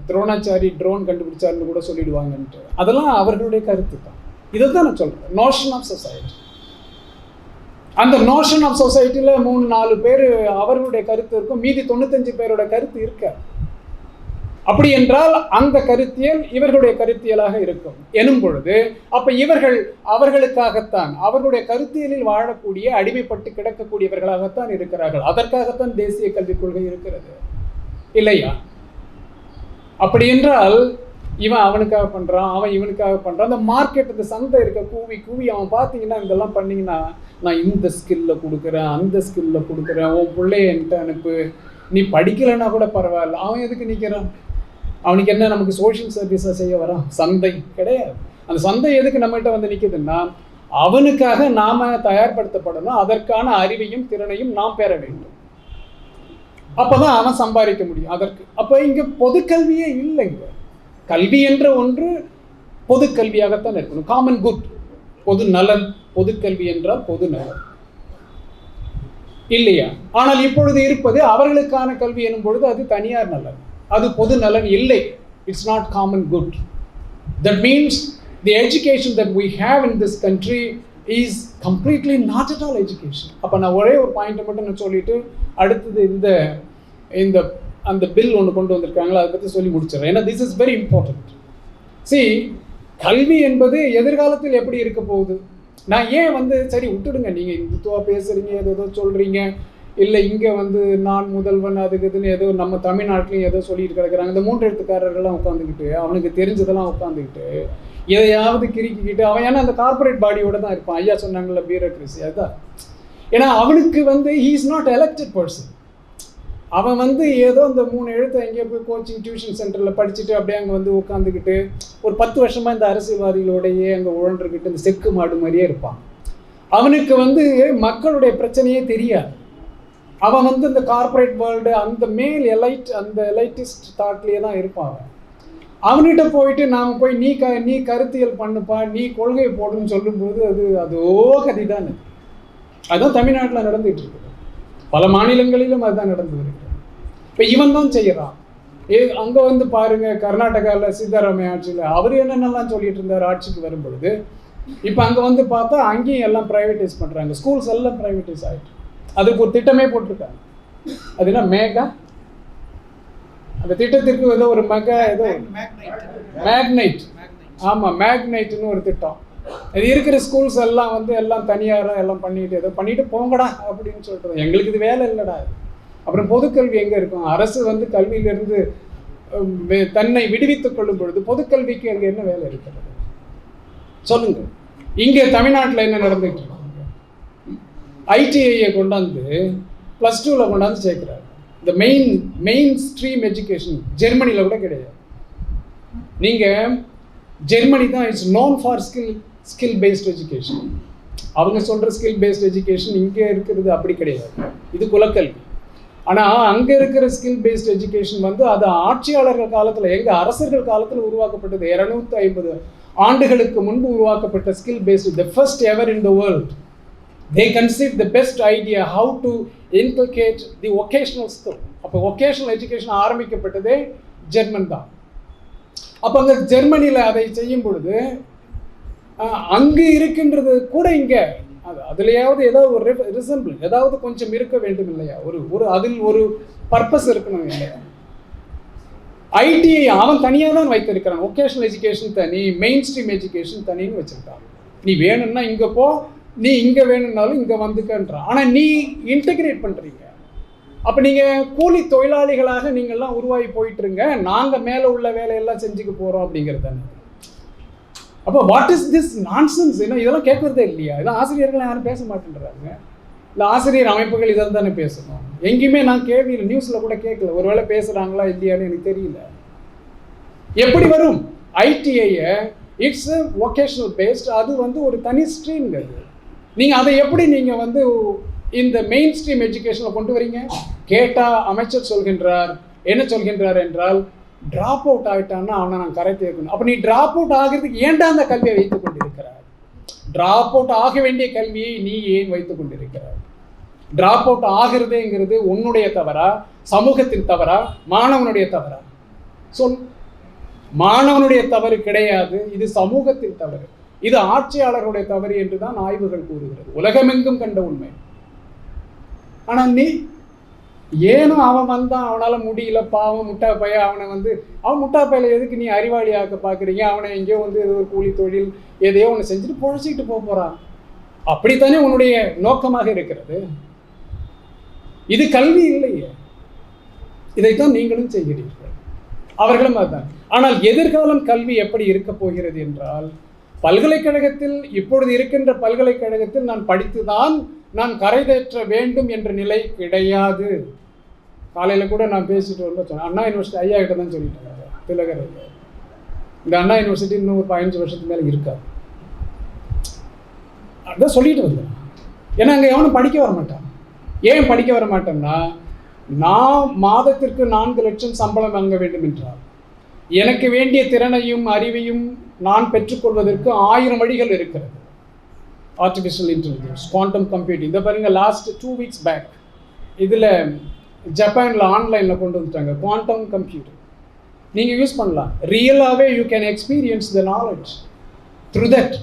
துரோணாச்சாரி ட்ரோன் கண்டுபிடிச்சாருன்னு கூட சொல்லிடுவாங்கன்ட்டு. அதெல்லாம் அவர்களுடைய கருத்து தான். இதை தான் நான் சொல்றேன், நோஷன் ஆஃப் சொசைட்டி. அந்த நோஷன் ஆஃப் சொசைட்டியில் 3-4 பேர் அவர்களுடைய கருத்து இருக்கும், மீதி 95 பேரோட கருத்து இருக்க. அப்படி என்றால் அந்த கருத்தியல் இவர்களுடைய கருத்தியலாக இருக்கும் எனும் பொழுது, அப்ப இவர்கள் அவர்களுக்காகத்தான், அவர்களுடைய கருத்தியலில் வாழக்கூடிய, அடிமைப்பட்டு கிடக்கக்கூடியவர்களாகத்தான் இருக்கிறார்கள். அதற்காகத்தான் தேசிய கல்விக் கொள்கை இருக்கிறது இல்லையா? அப்படி என்றால் இவன் அவனுக்காக பண்ணுறான், அவன் இவனுக்காக பண்ணுறான். அந்த மார்க்கெட், இந்த சந்தை இருக்க கூவி கூவி அவன் பார்த்தீங்கன்னா இதெல்லாம் பண்ணிங்கன்னா, நான் இந்த ஸ்கில்லில் கொடுக்குறேன், அந்த ஸ்கில்லில் கொடுக்குறேன், உன் பிள்ளைய என்கிட்ட அனுப்பு, நீ படிக்கலைன்னா கூட பரவாயில்ல, அவன் எதுக்கு நிற்கிறான்? அவனுக்கு என்ன நமக்கு சோஷியல் சர்வீஸாக செய்ய வரான்? சந்தை கிடையாது. அந்த சந்தை எதுக்கு நம்மகிட்ட வந்து நிற்குதுன்னா, அவனுக்காக நாம் தயார்படுத்தப்படணும், அதற்கான அறிவையும் திறனையும் நாம் பெற வேண்டும். அப்போதான் அவன் சம்பாதிக்க முடியும் அதற்கு. அப்போ இங்கே பொதுக்கல்வியே இல்லைங்க. கல்வி என்ற ஒன்று பொது கல்வியாகத்தான் இருக்கணும், காமன் குட், பொது நலன். பொதுக்கல்வி என்றால் பொது நலன் இல்லையா? ஆனால் இப்பொழுது இருப்பது அவர்களுக்கான கல்வி எனும் பொழுது அது தனியார் நலன், அது பொது நலன் இல்லை. It's not common good. That means the education that we have in this country is completely not at all education. அப்போ நான் ஒரே ஒரு பாயிண்ட்டை மட்டும் நான் சொல்லிட்டு அடுத்தது இந்த அந்த பில் ஒன்று கொண்டு வந்திருக்காங்களா அதை பற்றி சொல்லி முடிச்சிடறேன். ஏன்னா this is very important. See, கல்வி என்பது எதிர்காலத்தில் எப்படி இருக்க போகுது? நான் ஏன் சரி விட்டுடுங்க, நீங்கள் இந்துத்துவா பேசுகிறீங்க, ஏதோ சொல்கிறீங்க, இல்லை இங்கே நான் முதல்வன் அதுக்குதுன்னு ஏதோ நம்ம தமிழ்நாட்டிலையும் ஏதோ சொல்லிட்டு கிடக்கிறாங்க. இந்த 3 எழுத்துக்காரர்கள்லாம் உட்காந்துக்கிட்டு அவனுக்கு தெரிஞ்சதெல்லாம் உட்காந்துக்கிட்டு எதையாவது கிறுக்கிக்கிட்டு அவன், ஏன்னா அந்த கார்பரேட் பாடியோட தான் இருப்பான். ஐயா சொன்னாங்கல்ல, பியூரோக்ரஸி, அதுதான். ஏன்னா அவனுக்கு he is not elected person. அவன் ஏதோ அந்த 3 எழுத்தை எங்கேயோ போய் கோச்சிங் டியூஷன் சென்டரில் படிச்சுட்டு அப்படியே அங்கே உட்காந்துக்கிட்டு ஒரு 10 வருஷமாக இந்த அரசியல்வாதிகளோடையே அங்கே உழன்றுக்கிட்டு இந்த செக்கு மாடு மாதிரியே இருப்பான். அவனுக்கு மக்களுடைய பிரச்சனையே தெரியாது. அவன் இந்த கார்பரேட் வேர்ல்டு, அந்த மேல் எலைட், அந்த எலைட்டிஸ்ட் தாட்லேயே தான் இருப்பான். அவன்கிட்ட போயிட்டு நாம் போய் நீ கருத்தியல் பண்ணுப்பா, நீ கொள்கையை போடுன்னு சொல்லும்போது அதோ கதி தான். அதுதான் தமிழ்நாட்டில் நடந்துகிட்டு இருக்குது, பல மாநிலங்களிலும் அதுதான் நடந்து வருகிறது. இப்போ இவன் தான் செய்கிறான். அங்கே பாருங்க, கர்நாடகாவில் சித்தராமையா ஆட்சியில் அவர் என்னென்னலாம் சொல்லிட்டு இருந்தார் ஆட்சிக்கு வரும் பொழுது. இப்போ அங்கே பார்த்தா அங்கேயும் எல்லாம் ப்ரைவேட்டைஸ் பண்ணுறாங்க, ஸ்கூல்ஸ் எல்லாம் ப்ரைவேட்டைஸ் ஆகிட்டு. அதுக்கு ஒரு திட்டமே போட்டிருக்காங்க. அது என்ன மேகா, அந்த திட்டத்திற்கு ஏதோ ஒரு மேக்னைட், ஆமாம் மேக்னைட்னு ஒரு திட்டம். இது இருக்கிற ஸ்கூல்ஸ் எல்லாம் எல்லாம் தனியாராக எல்லாம் பண்ணிட்டு ஏதோ பண்ணிட்டு போங்கடா அப்படின்னு சொல்லிட்டு, எங்களுக்கு இது வேலை இல்லைடா. அப்புறம் பொதுக்கல்வி எங்கே இருக்கும்? அரசு கல்வியிலிருந்து தன்னை விடுவித்துக் கொள்ளும் பொழுது பொதுக்கல்விக்கு அங்கே என்ன வேலை இருக்கிறது சொல்லுங்க. இங்கே தமிழ்நாட்டில் என்ன நடந்துட்டு இருக்காங்க? ஐடிஐயை கொண்டாந்து +2 கொண்டாந்து சேர்க்கிறாரு. இந்த மெயின் ஸ்ட்ரீம் எஜுகேஷன் ஜெர்மனியில் கூட கிடையாது. நீங்கள் ஜெர்மனி தான் it's known for skill paste education. அவங்க சொல்கிற ஸ்கில் பேஸ்ட் எஜுகேஷன் இங்கே இருக்கிறது அப்படி கிடையாது, இது குலக்கல்வி. ஆனால் அங்கே இருக்கிற ஸ்கில் பேஸ்ட் எஜுகேஷன் அது ஆட்சியாளர்கள் காலத்தில், எங்கள் அரசர்கள் காலத்தில் உருவாக்கப்பட்டது. 250 ஆண்டுகளுக்கு முன்பு உருவாக்கப்பட்ட skill paste, the first ever in the world. They conceived the best idea how to inculcate the vocational skill. அப்போ vocational education ஆரம்பிக்கப்பட்டதே ஜெர்மன் தான். அப்போ அங்கே ஜெர்மனியில் அதை செய்யும் பொழுது அங்கு இருக்கின்றது கூட இங்கே அதுலையாவது ஏதாவது ஒரு ரிசம்பிள் ஏதாவது கொஞ்சம் இருக்க வேண்டும் இல்லையா? அதில் ஒரு பர்பஸ் இருக்கணும் இல்லையா? ஐடிஐ அவன் தனியாக தான் வைத்திருக்கிறான். வொகேஷனல் எஜுகேஷன் தனி, மெயின் ஸ்ட்ரீம் எஜுகேஷன் தனின்னு வச்சிருக்கான். நீ வேணும்னா இங்கே போ, நீ இங்கே வேணும்னாலும் இங்கே வந்துக்கன்றான். ஆனால் நீ இன்டகிரேட் பண்ணுறீங்க. அப்போ நீங்கள் கூலி தொழிலாளிகளாக நீங்கள்லாம் உருவாகி போயிட்டுருங்க, நாங்கள் மேலே உள்ள வேலையெல்லாம் செஞ்சுக்க போகிறோம் அப்படிங்கிறது தானே. அப்போ வாட் இஸ் திஸ் நான்சென்ஸ்? ஏன்னா இதெல்லாம் கேட்குறதே இல்லையா? இதெல்லாம் ஆசிரியர்கள் யாரும் பேச மாட்டேன்றாங்க. இல்லை ஆசிரியர் அமைப்புகள் இதை தானே பேசணும். எங்கேயுமே நான் கேள்வியில் நியூஸில் கூட கேட்கல. ஒருவேளை பேசுகிறாங்களா இல்லையான்னு எனக்கு தெரியல. எப்படி வரும்? ஐடிஐயை இட்ஸ் வொகேஷனல் பேஸ்ட், அது ஒரு தனி ஸ்ட்ரீம்ங்கிறது. நீங்கள் அதை எப்படி நீங்கள் இந்த மெயின் ஸ்ட்ரீம் எஜுகேஷனை கொண்டு வரீங்க? கேட்டால் அமைச்சர் சொல்கின்றார், என்ன சொல்கின்றார் என்றால், ட்ராப் அவுட் ஆகிட்டான்னா அவனை நான் கரை சேர்க்கணும். அப்போ நீ ட்ராப் அவுட் ஆகிறதுக்கு ஏன்டா அந்த கல்வியை வைத்துக் கொண்டிருக்கிறார்? ட்ராப் அவுட் ஆக வேண்டிய கல்வியை நீ ஏன் வைத்துக் கொண்டிருக்கிறார்? ட்ராப் அவுட் ஆகிறதுங்கிறது உன்னுடைய தவறா, சமூகத்தின் தவறா, மாணவனுடைய தவறா? சொல். மாணவனுடைய தவறு கிடையாது, இது சமூகத்தின் தவறு, இது ஆட்சியாளர்களுடைய தவறு என்று தான் ஆய்வுகள் கூறுகிறது. உலகமெங்கும் கண்ட உண்மை. ஆனால் நீ ஏனும் அவன் வந்தான், அவனால் முடியல, பாவம் முட்டா பைய, அவனை அவன் முட்டா பையில எதுக்கு நீ அறிவாளியாக்க பார்க்குறீங்க? அவனை எங்கேயோ ஏதோ ஒரு கூலி தொழில் எதையோ ஒன்று செஞ்சுட்டு பொழைச்சிக்கிட்டு போகிறான். அப்படித்தானே உன்னுடைய நோக்கமாக இருக்கிறது. இது கல்வி இல்லையே. இதைத்தான் நீங்களும் செய்கிறீர்கள், அவர்களும் அதுதான். ஆனால் எதிர்காலம் கல்வி எப்படி இருக்க போகிறது என்றால், பல்கலைக்கழகத்தில் இப்பொழுது இருக்கின்ற பல்கலைக்கழகத்தில் நான் படித்துதான் நான் கரைதேற்ற வேண்டும் என்ற நிலை கிடையாது. காலையில் கூட நான் பேசிட்டு வரும்போது சொன்னேன், அண்ணா யூனிவர்சிட்டி ஐயா கிட்ட தான் சொல்லிட்டாங்க, திலகர் இந்த அண்ணா யூனிவர்சிட்டி இன்னும் ஒரு 15 வருஷத்துக்கு மேலே இருக்காது. அதான் சொல்லிட்டு வந்தேன். ஏன்னா அங்கே எவனும் படிக்க வர மாட்டான். ஏன் படிக்க வர மாட்டேன்னா, நான் மாதத்திற்கு 4 லட்சம் சம்பளம் வாங்க வேண்டும் என்றால் எனக்கு வேண்டிய திறனையும் அறிவையும் நான் பெற்றுக்கொள்வதற்கு 1000 வழிகள் இருக்கிறது. Artificial intelligence, quantum computing. இதை பாருங்கள், லாஸ்ட் 2 வீக்ஸ் பேக் இதில் ஜப்பானில் ஆன்லைனில் கொண்டு வந்துட்டாங்க குவாண்டம் கம்ப்யூட்டர். நீங்கள் யூஸ் பண்ணலாம். ரியலாகவே you can experience the knowledge through that.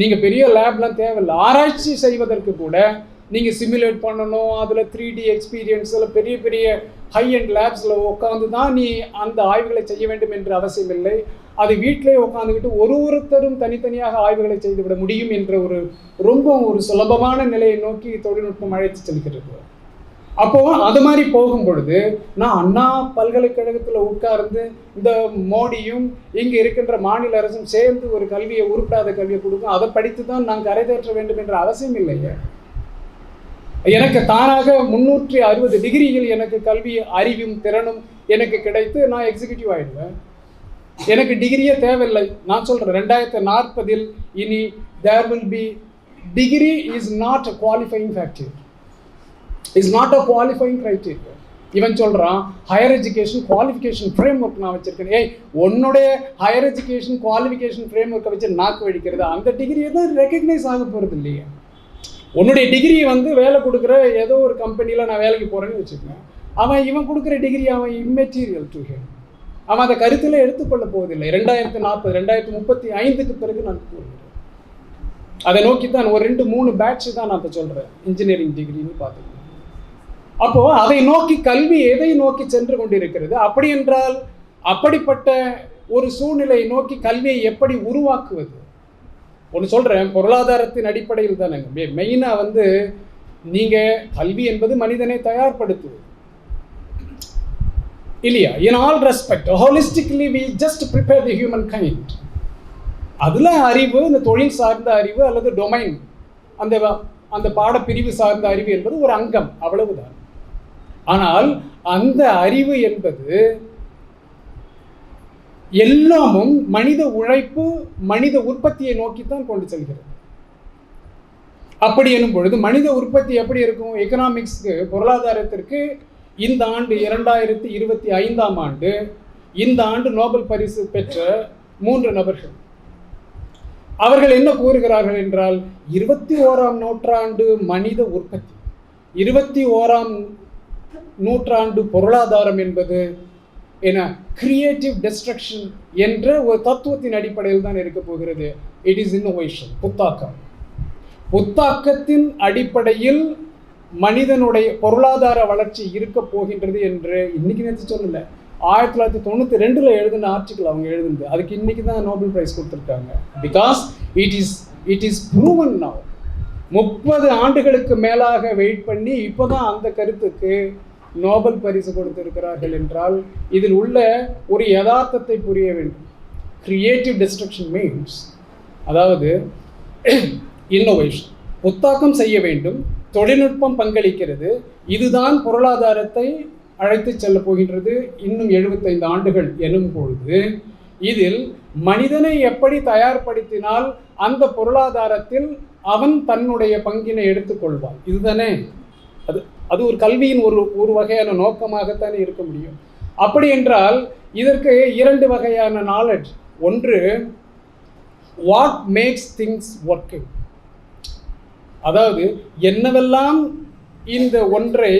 நீங்கள் பெரிய லேப்லாம் தேவையில்லை. ஆராய்ச்சி செய்வதற்கு கூட நீங்கள் சிமுலேட் பண்ணணும். அதில் 3D எக்ஸ்பீரியன்ஸில் பெரிய பெரிய ஹை அண்ட் லேப்ஸில் உட்காந்து தான் நீ அந்த ஆய்வுகளை செய்ய வேண்டும் என்று அவசியம் இல்லை. அது வீட்டிலே உட்காந்துக்கிட்டு ஒருத்தரும் தனித்தனியாக ஆய்வுகளை செய்துவிட முடியும் என்ற ரொம்ப சுலபமான நிலையை நோக்கி தொழில்நுட்பம் அழைத்து செல்கிறது. அப்போது அது மாதிரி போகும் பொழுது நான் அண்ணா பல்கலைக்கழகத்தில் உட்கார்ந்து இந்த மோடியும் இங்கே இருக்கின்ற மாநில அரசும் சேர்ந்து ஒரு கல்வியை, உருப்படாத கல்வியை கொடுக்கும், அதை படித்து தான் நான் கரைதேற்ற வேண்டும் என்ற அவசியம் இல்லையே. எனக்கு தானாக 360 டிகிரிகள் எனக்கு கல்வி அறிவும் திறனும் எனக்கு கிடைத்து நான் எக்ஸிக்யூட்டிவ் ஆகிடுவேன். எனக்கு டிகிரியே தேவையில்லை. நான் சொல்கிறேன், 2040 இனி there will be degree is not a qualifying factor, is not a qualifying criteria. இவன் சொல்கிறான் higher education qualification frame work நான் வச்சுருக்கேன். உன்னுடைய ஹையர் எஜுகேஷன் குவாலிஃபிகேஷன் ஃப்ரேம் ஒர்க்கை வச்சு நாக்கு வடிக்கிறது, அந்த டிகிரியை தான் ரெக்கக்னைஸ் ஆக போகிறது இல்லையா? உன்னுடைய டிகிரியை வேலை கொடுக்குற ஏதோ ஒரு கம்பெனியில் நான் வேலைக்கு போகிறேன்னு வச்சுக்கேன். இவன் கொடுக்குற டிகிரி அவன் இம்மெட்டீரியல் டு ஹிம். அவன் அதை கருத்தில் எடுத்துக்கொள்ள போவதில்லை. 2040 2035க்கு பிறகு நான் கூறுகிறேன். அதை நோக்கித்தான் ஒரு 2-3 பேட்ச் தான் நான் இப்போ சொல்கிறேன், இன்ஜினியரிங் டிகிரின்னு பார்த்துக்கணும். அப்போது அதை நோக்கி கல்வி எதை நோக்கி சென்று கொண்டிருக்கிறது? அப்படி என்றால் அப்படிப்பட்ட ஒரு சூழ்நிலையை நோக்கி கல்வியை எப்படி உருவாக்குவது? ஒன்று சொல்கிறேன், பொருளாதாரத்தின் அடிப்படையில் தானேங்க மெயினாக நீங்கள் கல்வி என்பது மனிதனை தயார்படுத்துவது இல்லையா? In all respect holistically we just prepare the human kind. அதில் அறிவு, இந்த தொழில் சார்ந்த அறிவு அல்லது டொமைன், அந்த பாடப்பிரிவு சார்ந்த அறிவு என்பது ஒரு அங்கம், அவ்வளவுதான். ஆனால் அந்த அறிவு என்பது எல்லாமும் மனித உழைப்பு, மனித உற்பத்தியை நோக்கித்தான் கொண்டு செல்கிறது. அப்படி எனும் பொழுது மனித உற்பத்தி எப்படி இருக்கும்? எக்கனாமிக்ஸ்க்கு, பொருளாதாரத்திற்கு இந்த ஆண்டு 2025ஆம் ஆண்டு இந்த ஆண்டு நோபல் பரிசு பெற்ற 3 நபர்கள் அவர்கள் என்ன கூறுகிறார்கள் என்றால், 21ஆம் நூற்றாண்டு மனித உற்பத்தி, 21ஆம் நூற்றாண்டு பொருளாதாரம் என்பது என்ன, கிரியேட்டிவ் டெஸ்ட்ரக்ஷன் என்ற ஒரு தத்துவத்தின் அடிப்படையில் தான் இருக்க போகிறது. இட் இஸ் இன்னோவேஷன், புத்தாக்கம். புத்தாக்கத்தின் அடிப்படையில் மனிதனுடைய பொருளாதார வளர்ச்சி இருக்க போகின்றது என்று இன்னைக்கு நேற்று சொல்லலை, 1992 எழுதின ஆர்டிக்கல் அவங்க எழுதுனது. அதுக்கு இன்னைக்கு தான் நோபல் பிரைஸ் கொடுத்துருக்காங்க. Because it is proven now. 30 ஆண்டுகளுக்கு மேலாக வெயிட் பண்ணி இப்போ தான் அந்த கருத்துக்கு நோபல் பரிசு கொடுத்திருக்கிறார்கள் என்றால் இதில் உள்ள ஒரு யதார்த்தத்தை புரிய வேண்டும். கிரியேட்டிவ் டிஸ்ட்ரக்ஷன் மீன்ஸ், அதாவது இன்னோவேஷன், புத்தாக்கம் செய்ய வேண்டும், தொழில்நுட்பம் பங்களிக்கிறது, இதுதான் பொருளாதாரத்தை அழைத்து செல்ல போகின்றது இன்னும் 75 ஆண்டுகள் எனும் பொழுது, இதில் மனிதனை எப்படி தயார்படுத்தினால் அந்த பொருளாதாரத்தில் அவன் தன்னுடைய பங்கினை எடுத்துக்கொள்வான். இதுதானே அது ஒரு கல்வியின் ஒரு வகையான நோக்கமாகத்தானே இருக்க முடியும். அப்படி என்றால் இதற்கு 2 வகையான நாலேஜ். ஒன்று, வாட் மேக்ஸ் திங்ஸ் ஒர்க்கிங், அதாவது என்னவெல்லாம் இந்த ஒன்றை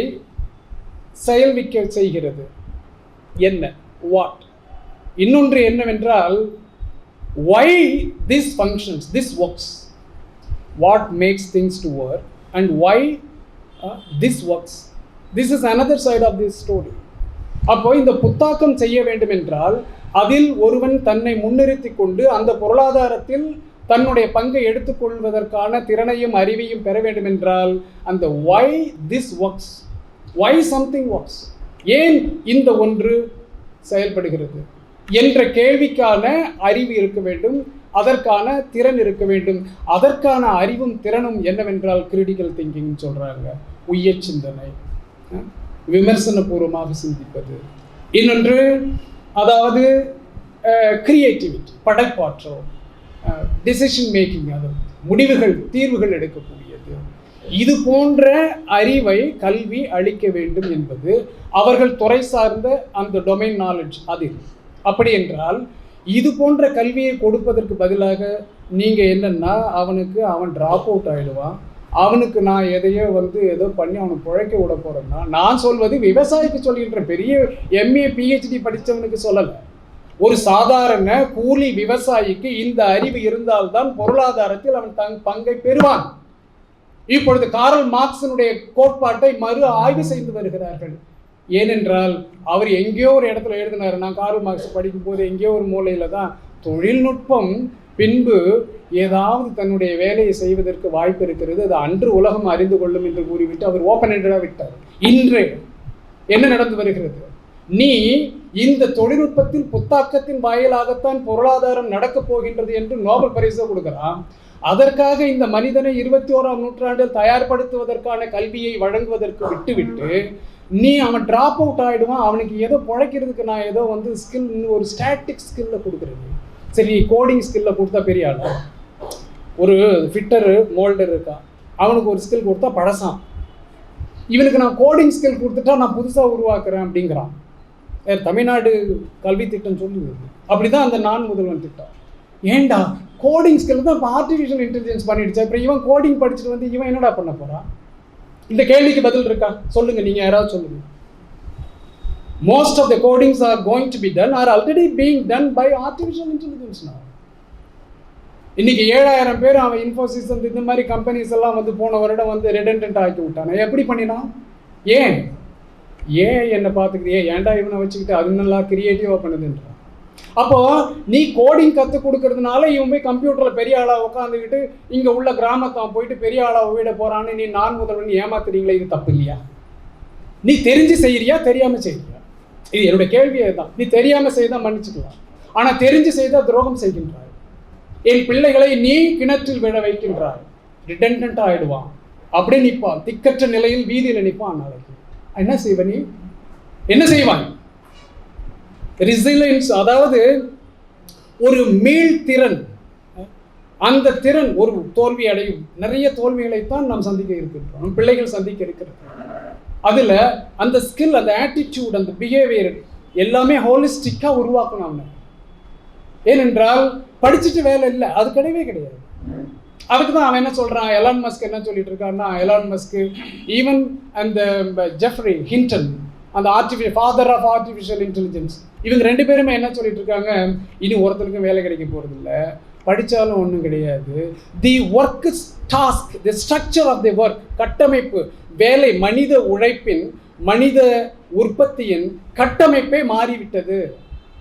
செயல்விக்க செய்கிறது, என்ன, வாட். இன்னொன்று என்னவென்றால், why this functions, this works, what makes things to work and why this works. This is another side of this story. அப்போ இந்த புத்தாக்கம் செய்ய வேண்டும் என்றால் அதில் ஒருவன் தன்னை முன்னிறுத்தி கொண்டு அந்த பொருளாதாரத்தில் தன்னுடைய பங்கை எடுத்துக்கொள்வதற்கான திறனையும் அறிவையும் பெற வேண்டும் என்றால் அந்த why this works, why something works, ஏன் இந்த ஒன்று செயல்படுகிறது என்ற கேள்விக்கான அறிவு இருக்க வேண்டும், அதற்கான திறன் இருக்க வேண்டும். அதற்கான அறிவும் திறனும் என்னவென்றால் கிரிட்டிக்கல் திங்கிங் சொல்கிறாங்க, உயர் சிந்தனை, விமர்சனபூர்வமாக சிந்திப்பது. இன்னொன்று, அதாவது கிரியேட்டிவிட்டி, படைப்பாற்றல், டிசிஷன் மேக்கிங், அது முடிவுகள் தீர்வுகள் எடுக்கக்கூடியது. இது போன்ற அறிவை கல்வி அளிக்க வேண்டும் என்பது அவர்கள் துறை சார்ந்த அந்த டொமைன் நாலேஜ் அதில். அப்படி என்றால் இது போன்ற கல்வியை கொடுப்பதற்கு பதிலாக நீங்கள் என்னென்னா அவன் ட்ராப் அவுட் ஆகிடுவான், அவனுக்கு நான் எதையோ ஏதோ பண்ணி அவனுக்கு பிழைக்க விட போகிறேன்னா, நான் சொல்வது விவசாயிக்கு சொல்கின்ற, பெரிய MA PhD படித்தவனுக்கு சொல்லலை, ஒரு சாதாரண கூலி விவசாயிக்கு இந்த அறிவு இருந்தால்தான் பொருளாதாரத்தில் அவன் தன் பங்கை பெறுவான். இப்பொழுது காரல் மார்க்ஸினுடைய கோட்பாட்டை மறு ஆய்வு செய்து வருகிறார்கள். ஏனென்றால் அவர் எங்கேயோ ஒரு இடத்துல எழுதினார், நான் காரல் மார்க்ஸ் படிக்கும் போது எங்கேயோ ஒரு மூலையில் தான், தொழில்நுட்பம் பின்பு ஏதாவது தன்னுடைய வேலையை செய்வதற்கு வாய்ப்பு இருக்கிறது, அது அன்று உலகம் அறிந்து கொள்ளும் என்று கூறிவிட்டு அவர் ஓப்பன் ஹெண்டடாக விட்டார். இன்று என்ன நடந்து வருகிறது, நீ இந்த தொழில்நுட்பத்தில் புத்தாக்கத்தின் வாயிலாகத்தான் பொருளாதாரம் நடக்கப் போகின்றது என்று நோபல் பரிசு கொடுக்கிறான். அதற்காக இந்த மனிதனை 21ஆம் நூற்றாண்டில் தயார்படுத்துவதற்கான கல்வியை வழங்குவதற்கு விட்டுவிட்டு நீ அவன் ட்ராப் அவுட் ஆகிடுவான், அவனுக்கு ஏதோ பிழைக்கிறதுக்கு நான் ஏதோ ஸ்கில், ஒரு ஸ்டாட்டிக் ஸ்கில்லை கொடுக்குறது. சரி, கோடிங் ஸ்கில்லை கொடுத்தா பெரிய ஆளா, ஒரு ஃபிட்டரு மோல்டர் இருக்கா, அவனுக்கு ஒரு ஸ்கில் கொடுத்தா பழசான், இவனுக்கு நான் கோடிங் ஸ்கில் கொடுத்துட்டா நான் புதுசாக உருவாக்குறேன் அப்படிங்கிறான். தமிழ்நாடு கல்வி திட்டம் சொல்லுது. அப்படி தான் அந்த நான் முதல்வன் திட்டம். ஏண்டா கோடிங் ஸ்கில் தான் இப்போ ஆர்டிஃபிஷியல் இன்டெலிஜென்ஸ் பண்ணிடுச்சு, அப்புறம் இவன் கோடிங் படிச்சுட்டு இவன் என்னடா பண்ண போகிறான்? இந்த கேள்விக்கு பதில் இருக்கா? சொல்லுங்கள், நீங்கள் யாராவது சொல்லுங்கள். Most of the codings are going to be done or already being done by artificial intelligence. இன்னைக்கு 7000 பேர் அவன் இன்ஃபோசிஸ் இந்த மாதிரி கம்பெனிஸ் எல்லாம் போன வருடம் ரெடண்டன்ட் ஆக்கி விட்டானே. எப்படி பண்ணினான்? ஏன் என்னை பார்த்துக்கிட்டே ஏன்டா இவனை வச்சுக்கிட்டு அது நல்லா கிரியேட்டிவாக பண்ணுதுன்றான். அப்போது நீ கோடிங் கற்றுக் கொடுக்கறதுனால இவன் போய் கம்ப்யூட்டரில் பெரிய ஆளாக உட்காந்துக்கிட்டு இங்கே உள்ள கிராமத்தான் போயிட்டு பெரிய ஆளாக விட போகிறான்னு நீ நான் முதல்வன் ஏமாத்துறீங்களே, இது தப்பு இல்லையா? நீ தெரிஞ்சு செய்கிறியா தெரியாமல் செய்கிறியா? இது என்னுடைய கேள்வியே தான். நீ தெரியாமல் செய்தால் மன்னிச்சுக்கலாம், ஆனால் தெரிஞ்சு செய்தால் துரோகம் செய்கின்றாய். என் பிள்ளைகளை நீ கிணற்றில் விழ வைக்கின்றாய், ரிடண்டன்ட் ஆகிடுவான், அப்படியே நிற்பான், திக்கற்ற நிலையில் வீதியில் நிற்பான். நாளைக்கு என்ன செய்வ நீ? என்ன செய்வான்? ரெசிலியன்ஸ், அதாவது ஒரு மீள்திறன். அந்த திறன் ஒரு தோல்வி அடையும். நிறைய தோல்விகளைத்தான் நாம் சந்திக்க இருக்கின்றோம், நம் பிள்ளைகள் சந்திக்க இருக்கிறது. அதில் அந்த ஸ்கில், அந்த ஆட்டிடியூட், அந்த பிஹேவியர் எல்லாமே ஹோலிஸ்டிக்காக உருவாக்கணும் அவனை. ஏனென்றால் படிச்சுட்டு வேலை இல்லை, அது கிடையவே கிடையாது. அதுக்கு தான் அவன் என்ன சொல்கிறான், எலான் மஸ்க் என்ன சொல்லிட்டு இருக்கான்னா, எலான் மஸ்க்கு ஈவன் அந்த ஜெஃப்ரி ஹிண்டன், அந்த ஃபாதர் ஆஃப் ஆர்டிஃபிஷியல் இன்டெலிஜென்ஸ், இவங்க 2 பேருமே என்ன சொல்லிட்டு இருக்காங்க, இனி ஒருத்தருக்கும் வேலை கிடைக்க போகிறதில்ல, படித்தாலும் ஒன்றும் கிடையாது. The work task, the structure of the work, கட்டமைப்பு, வேலை, மனித உழைப்பின், மனித உற்பத்தியின் கட்டமைப்பே மாறிவிட்டது.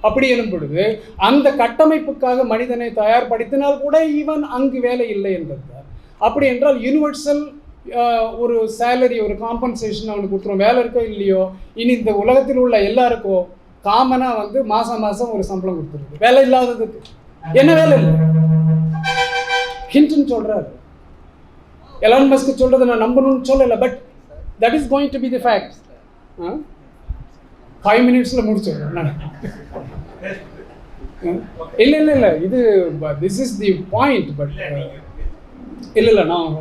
அப்படி எனும் பொழுது அந்த கட்டமைப்புக்காக மனிதனை தயார்படுத்தினால் கூட இவன் அங்கு வேலை இல்லை என்பதுதான். அப்படி என்றால் யூனிவர்சல் ஒரு சேலரி, ஒரு காம்பன்சேஷன் அவனுக்கு கொடுத்துரும். வேலை இருக்கோ இல்லையோ, இனி இந்த உலகத்தில் உள்ள எல்லாருக்கும் காமனாக வந்து மாதம் மாதம் ஒரு சம்பளம் கொடுத்துருக்கு. வேலை இல்லாததுக்கு என்ன வேலை இல்லை ஹிண்டன் சொல்கிறாரு. எலான் மஸ்க் சொல்கிறத நான் நம்பணும்னு சொல்லலை, but that is going to be the fact. 5 minutesல முடிச்சிடுறேன். இல்லை இது this is the point. But இல்லை நான்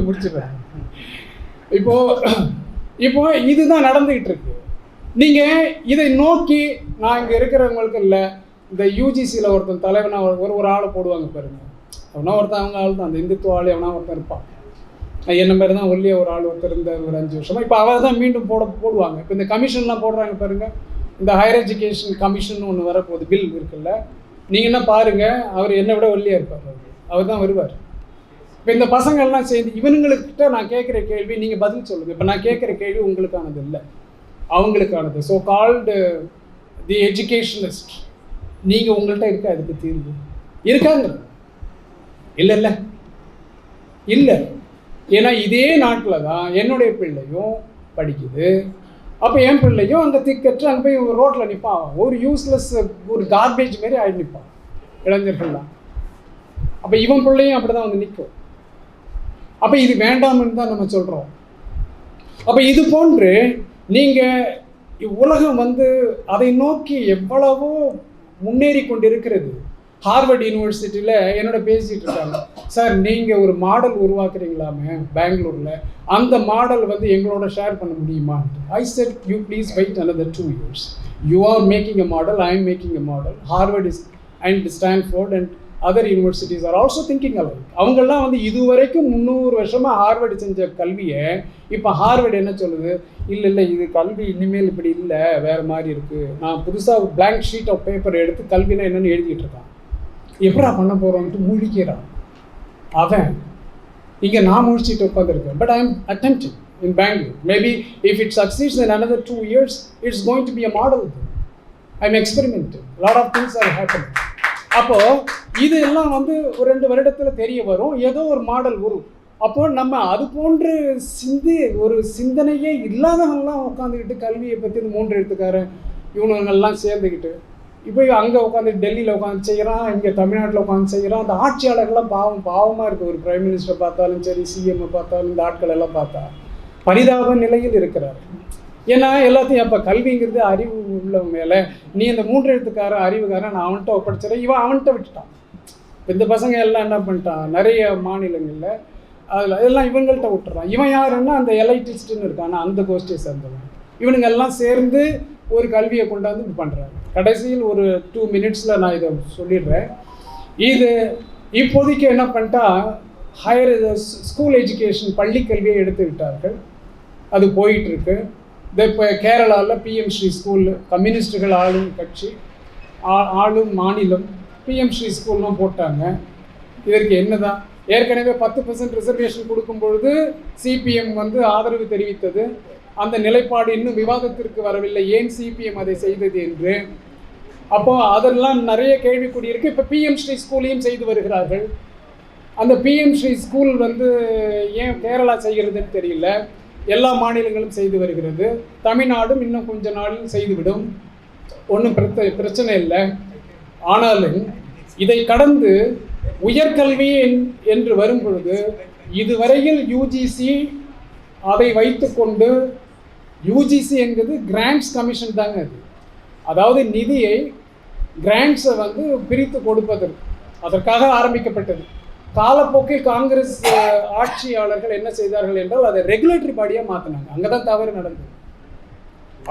முடிச்சிடுறேன். இப்போ இதுதான் நடந்துகிட்டு இருக்கு. நீங்கள் இதை நோக்கி நான் இங்கே இருக்கிறவங்களுக்கு இல்லை, இந்த யூஜிசியில் ஒருத்தன் தலைவனாக ஒரு ஆளை போடுவாங்க பாருங்க, அவனா ஒருத்தன் அவங்க ஆள் தான், அந்த இந்துத்துவ ஆள் எவனா ஒருத்தன் இருப்பான். என்ன மாதிரி தான் ஒல்லியாக ஒரு ஆள் ஒருத்தர் இருந்தார் ஒரு 5 வருஷமாக. இப்போ அவள் தான் மீண்டும் போடுவாங்க. இப்போ இந்த கமிஷன்லாம் போடுறாங்க பாருங்கள், இந்த ஹையர் எஜுகேஷன் கமிஷன் ஒன்று வரப்போகுது, பில் இருக்குல்ல. நீங்கள் என்ன பாருங்கள், அவர் என்னை விட ஒல்லியாக இருப்பார், அவர் தான் வருவார். இப்போ இந்த பசங்கள்லாம் சேர்ந்து இவனுங்கள்கிட்ட நான் கேட்குற கேள்வி நீங்கள் பதில் சொல்லுங்கள். இப்போ நான் கேட்குற கேள்வி உங்களுக்கானது இல்லை, அவங்களுக்கானது. ஸோ கால்டு தி எஜுகேஷனிஸ்ட், நீங்கள் உங்கள்கிட்ட இருக்க அதுக்கு தீர்வு இருக்காங்க? இல்லை. ஏன்னா இதே நாட்டில் தான் என்னுடைய பிள்ளையும் படிக்குது. அப்போ என் பிள்ளையும் அங்கே திக்கற்று அங்கே போய் ரோட்டில் நிற்பான், ஒரு யூஸ்லெஸ், ஒரு கார்பேஜ் மாரி ஆகி நிற்பான் இளைஞர்கள்லாம். அப்போ இவன் பிள்ளையும் அப்படி தான் வந்து நிற்கும். அப்போ இது வேண்டாம்னு தான் நம்ம சொல்கிறோம். அப்போ இது போன்று நீங்கள் உலகம் வந்து அதை நோக்கி எவ்வளவோ முன்னேறி கொண்டு இருக்கிறது. ஹார்வர்ட் யூனிவர்சிட்டியில் என்னோட பேசிகிட்டு இருக்காங்க, சார் நீங்கள் ஒரு மாடல் உருவாக்குறீங்களாமே பெங்களூரில், அந்த மாடல் வந்து எங்களோட ஷேர் பண்ண முடியுமா? I said you please wait another 2 years. You are making a model, I am making a model. Harvard is and Stanford and other universities are also thinking alike. அவங்கெல்லாம் வந்து இதுவரைக்கும் 300 வருஷமாக ஹார்வர்டு செஞ்ச கல்வியை இப்போ ஹார்வர்டு என்ன சொல்லுது, இல்லை இது கல்வி இனிமேல் இப்படி இல்லை, வேறு மாதிரி இருக்குது, நான் புதுசாக பிளாங்க் ஷீட் ஆஃப் பேப்பர் எடுத்து கல்வினா என்னென்னு எழுதிக்கிட்டு இருக்கான். எப்படா பண்ண போகிறோன்ட்டு முழிக்கிறான் அவன். இங்கே நான் முழிச்சிட்டு உட்காந்துருக்கேன். But I am attempting in Bangalore. Maybe if it succeeds in another 2 years, it's going to be a model. I'm experimenting. Lot of things are happening. அப்போது இது எல்லாம் வந்து ஒரு 2 வருடத்தில் தெரிய வரும், ஏதோ ஒரு மாடல் வரும். அப்போது நம்ம அது போன்று ஒரு சிந்தனையே இல்லாதவங்களாம் உட்காந்துக்கிட்டு கல்வியை பற்றி இந்த 3 எழுத்துக்காரன் இவனுங்கெல்லாம் சேர்ந்துக்கிட்டு இப்போ அங்கே உட்காந்து டெல்லியில் உட்காந்து செய்கிறான், இங்கே தமிழ்நாட்டில் உட்காந்து செய்கிறான். அந்த ஆட்சியாளர்கள்லாம் பாவமாக இருக்குது. ஒரு பிரைம் மினிஸ்டர் பார்த்தாலும் சரி, சிஎம்ஐ பார்த்தாலும் இந்த ஆட்கள் எல்லாம் பார்த்தா பரிதாப நிலையில் இருக்கிறார். ஏன்னா எல்லாத்தையும் அப்போ கல்விங்கிறது அறிவு உள்ளவங்க மேலே, நீ அந்த 3 எழுத்துக்காரன் அறிவுக்காரன் நான் அவன்கிட்ட ஒப்படைச்சிடறேன், இவன் அவன்கிட்ட விட்டுட்டான். இந்த பசங்க எல்லாம் என்ன பண்ணிட்டான், நிறைய மாநிலங்களில் அதில் எல்லாம் இவங்கள்ட்ட விட்டுறான். இவன் யாருன்னா அந்த எலைட்டிஸ்ட்னு இருக்கானா அந்த கோஷ்டியை சேர்ந்தவன். இவனுங்க எல்லாம் சேர்ந்து ஒரு கல்வியை கொண்டாந்து இது பண்ணுறாங்க. கடைசியில் ஒரு 2 minutesல நான் இதை சொல்லிடுறேன். இது இப்போதைக்கு என்ன பண்ணிட்டா, ஹையர் ஸ்கூல் எஜுகேஷன் பள்ளி கல்வியை எடுத்து விட்டார்கள், அது போயிட்டுருக்கு. இப்போ கேரளாவில் பிஎம் ஸ்ரீ ஸ்கூல், கம்யூனிஸ்டுகள் ஆளும் கட்சி ஆளும் மாநிலம் பிஎம் ஸ்ரீ ஸ்கூல்லாம் போட்டாங்க. இதற்கு என்ன தான், ஏற்கனவே 10% ரிசர்வேஷன் கொடுக்கும் பொழுது சிபிஎம் வந்து ஆதரவு தெரிவித்தது. அந்த நிலைப்பாடு இன்னும் விவாதத்திற்கு வரவில்லை, ஏன் சிபிஎம் அதை செய்தது என்று. அப்போ அதெல்லாம் நிறைய கேள்விக்குறி இருக்குது. இப்போ பிஎம் ஸ்ரீ ஸ்கூலையும் செய்து வருகிறார்கள். அந்த பிஎம் ஸ்ரீ ஸ்கூல் வந்து ஏன் கேரளா செய்கிறதுன்னு தெரியல, எல்லா மாநிலங்களும் செய்து வருகிறது. தமிழ்நாடும் இன்னும் கொஞ்ச நாளில் செய்துவிடும், ஒன்றும் பிரச்சனை இல்லை. ஆனாலும் இதை கடந்து உயர்கல்வி என்று வரும் பொழுது இதுவரையில் யூஜிசி அதை வைத்துக்கொண்டு, யூஜிசி என்பது கிராண்ட்ஸ் கமிஷன் தாங்க அது. அதாவது நிதியை கிராண்ட்ஸை வந்து பிரித்து கொடுப்பதற்கு அதற்காக ஆரம்பிக்கப்பட்டது. காலப்போக்கில் காங்கிரஸ் ஆட்சியாளர்கள் என்ன செய்தார்கள் என்றால் அதை ரெகுலேட்டரி பாடியாக மாற்றினாங்க. அங்கே தான் தவறு நடந்தது.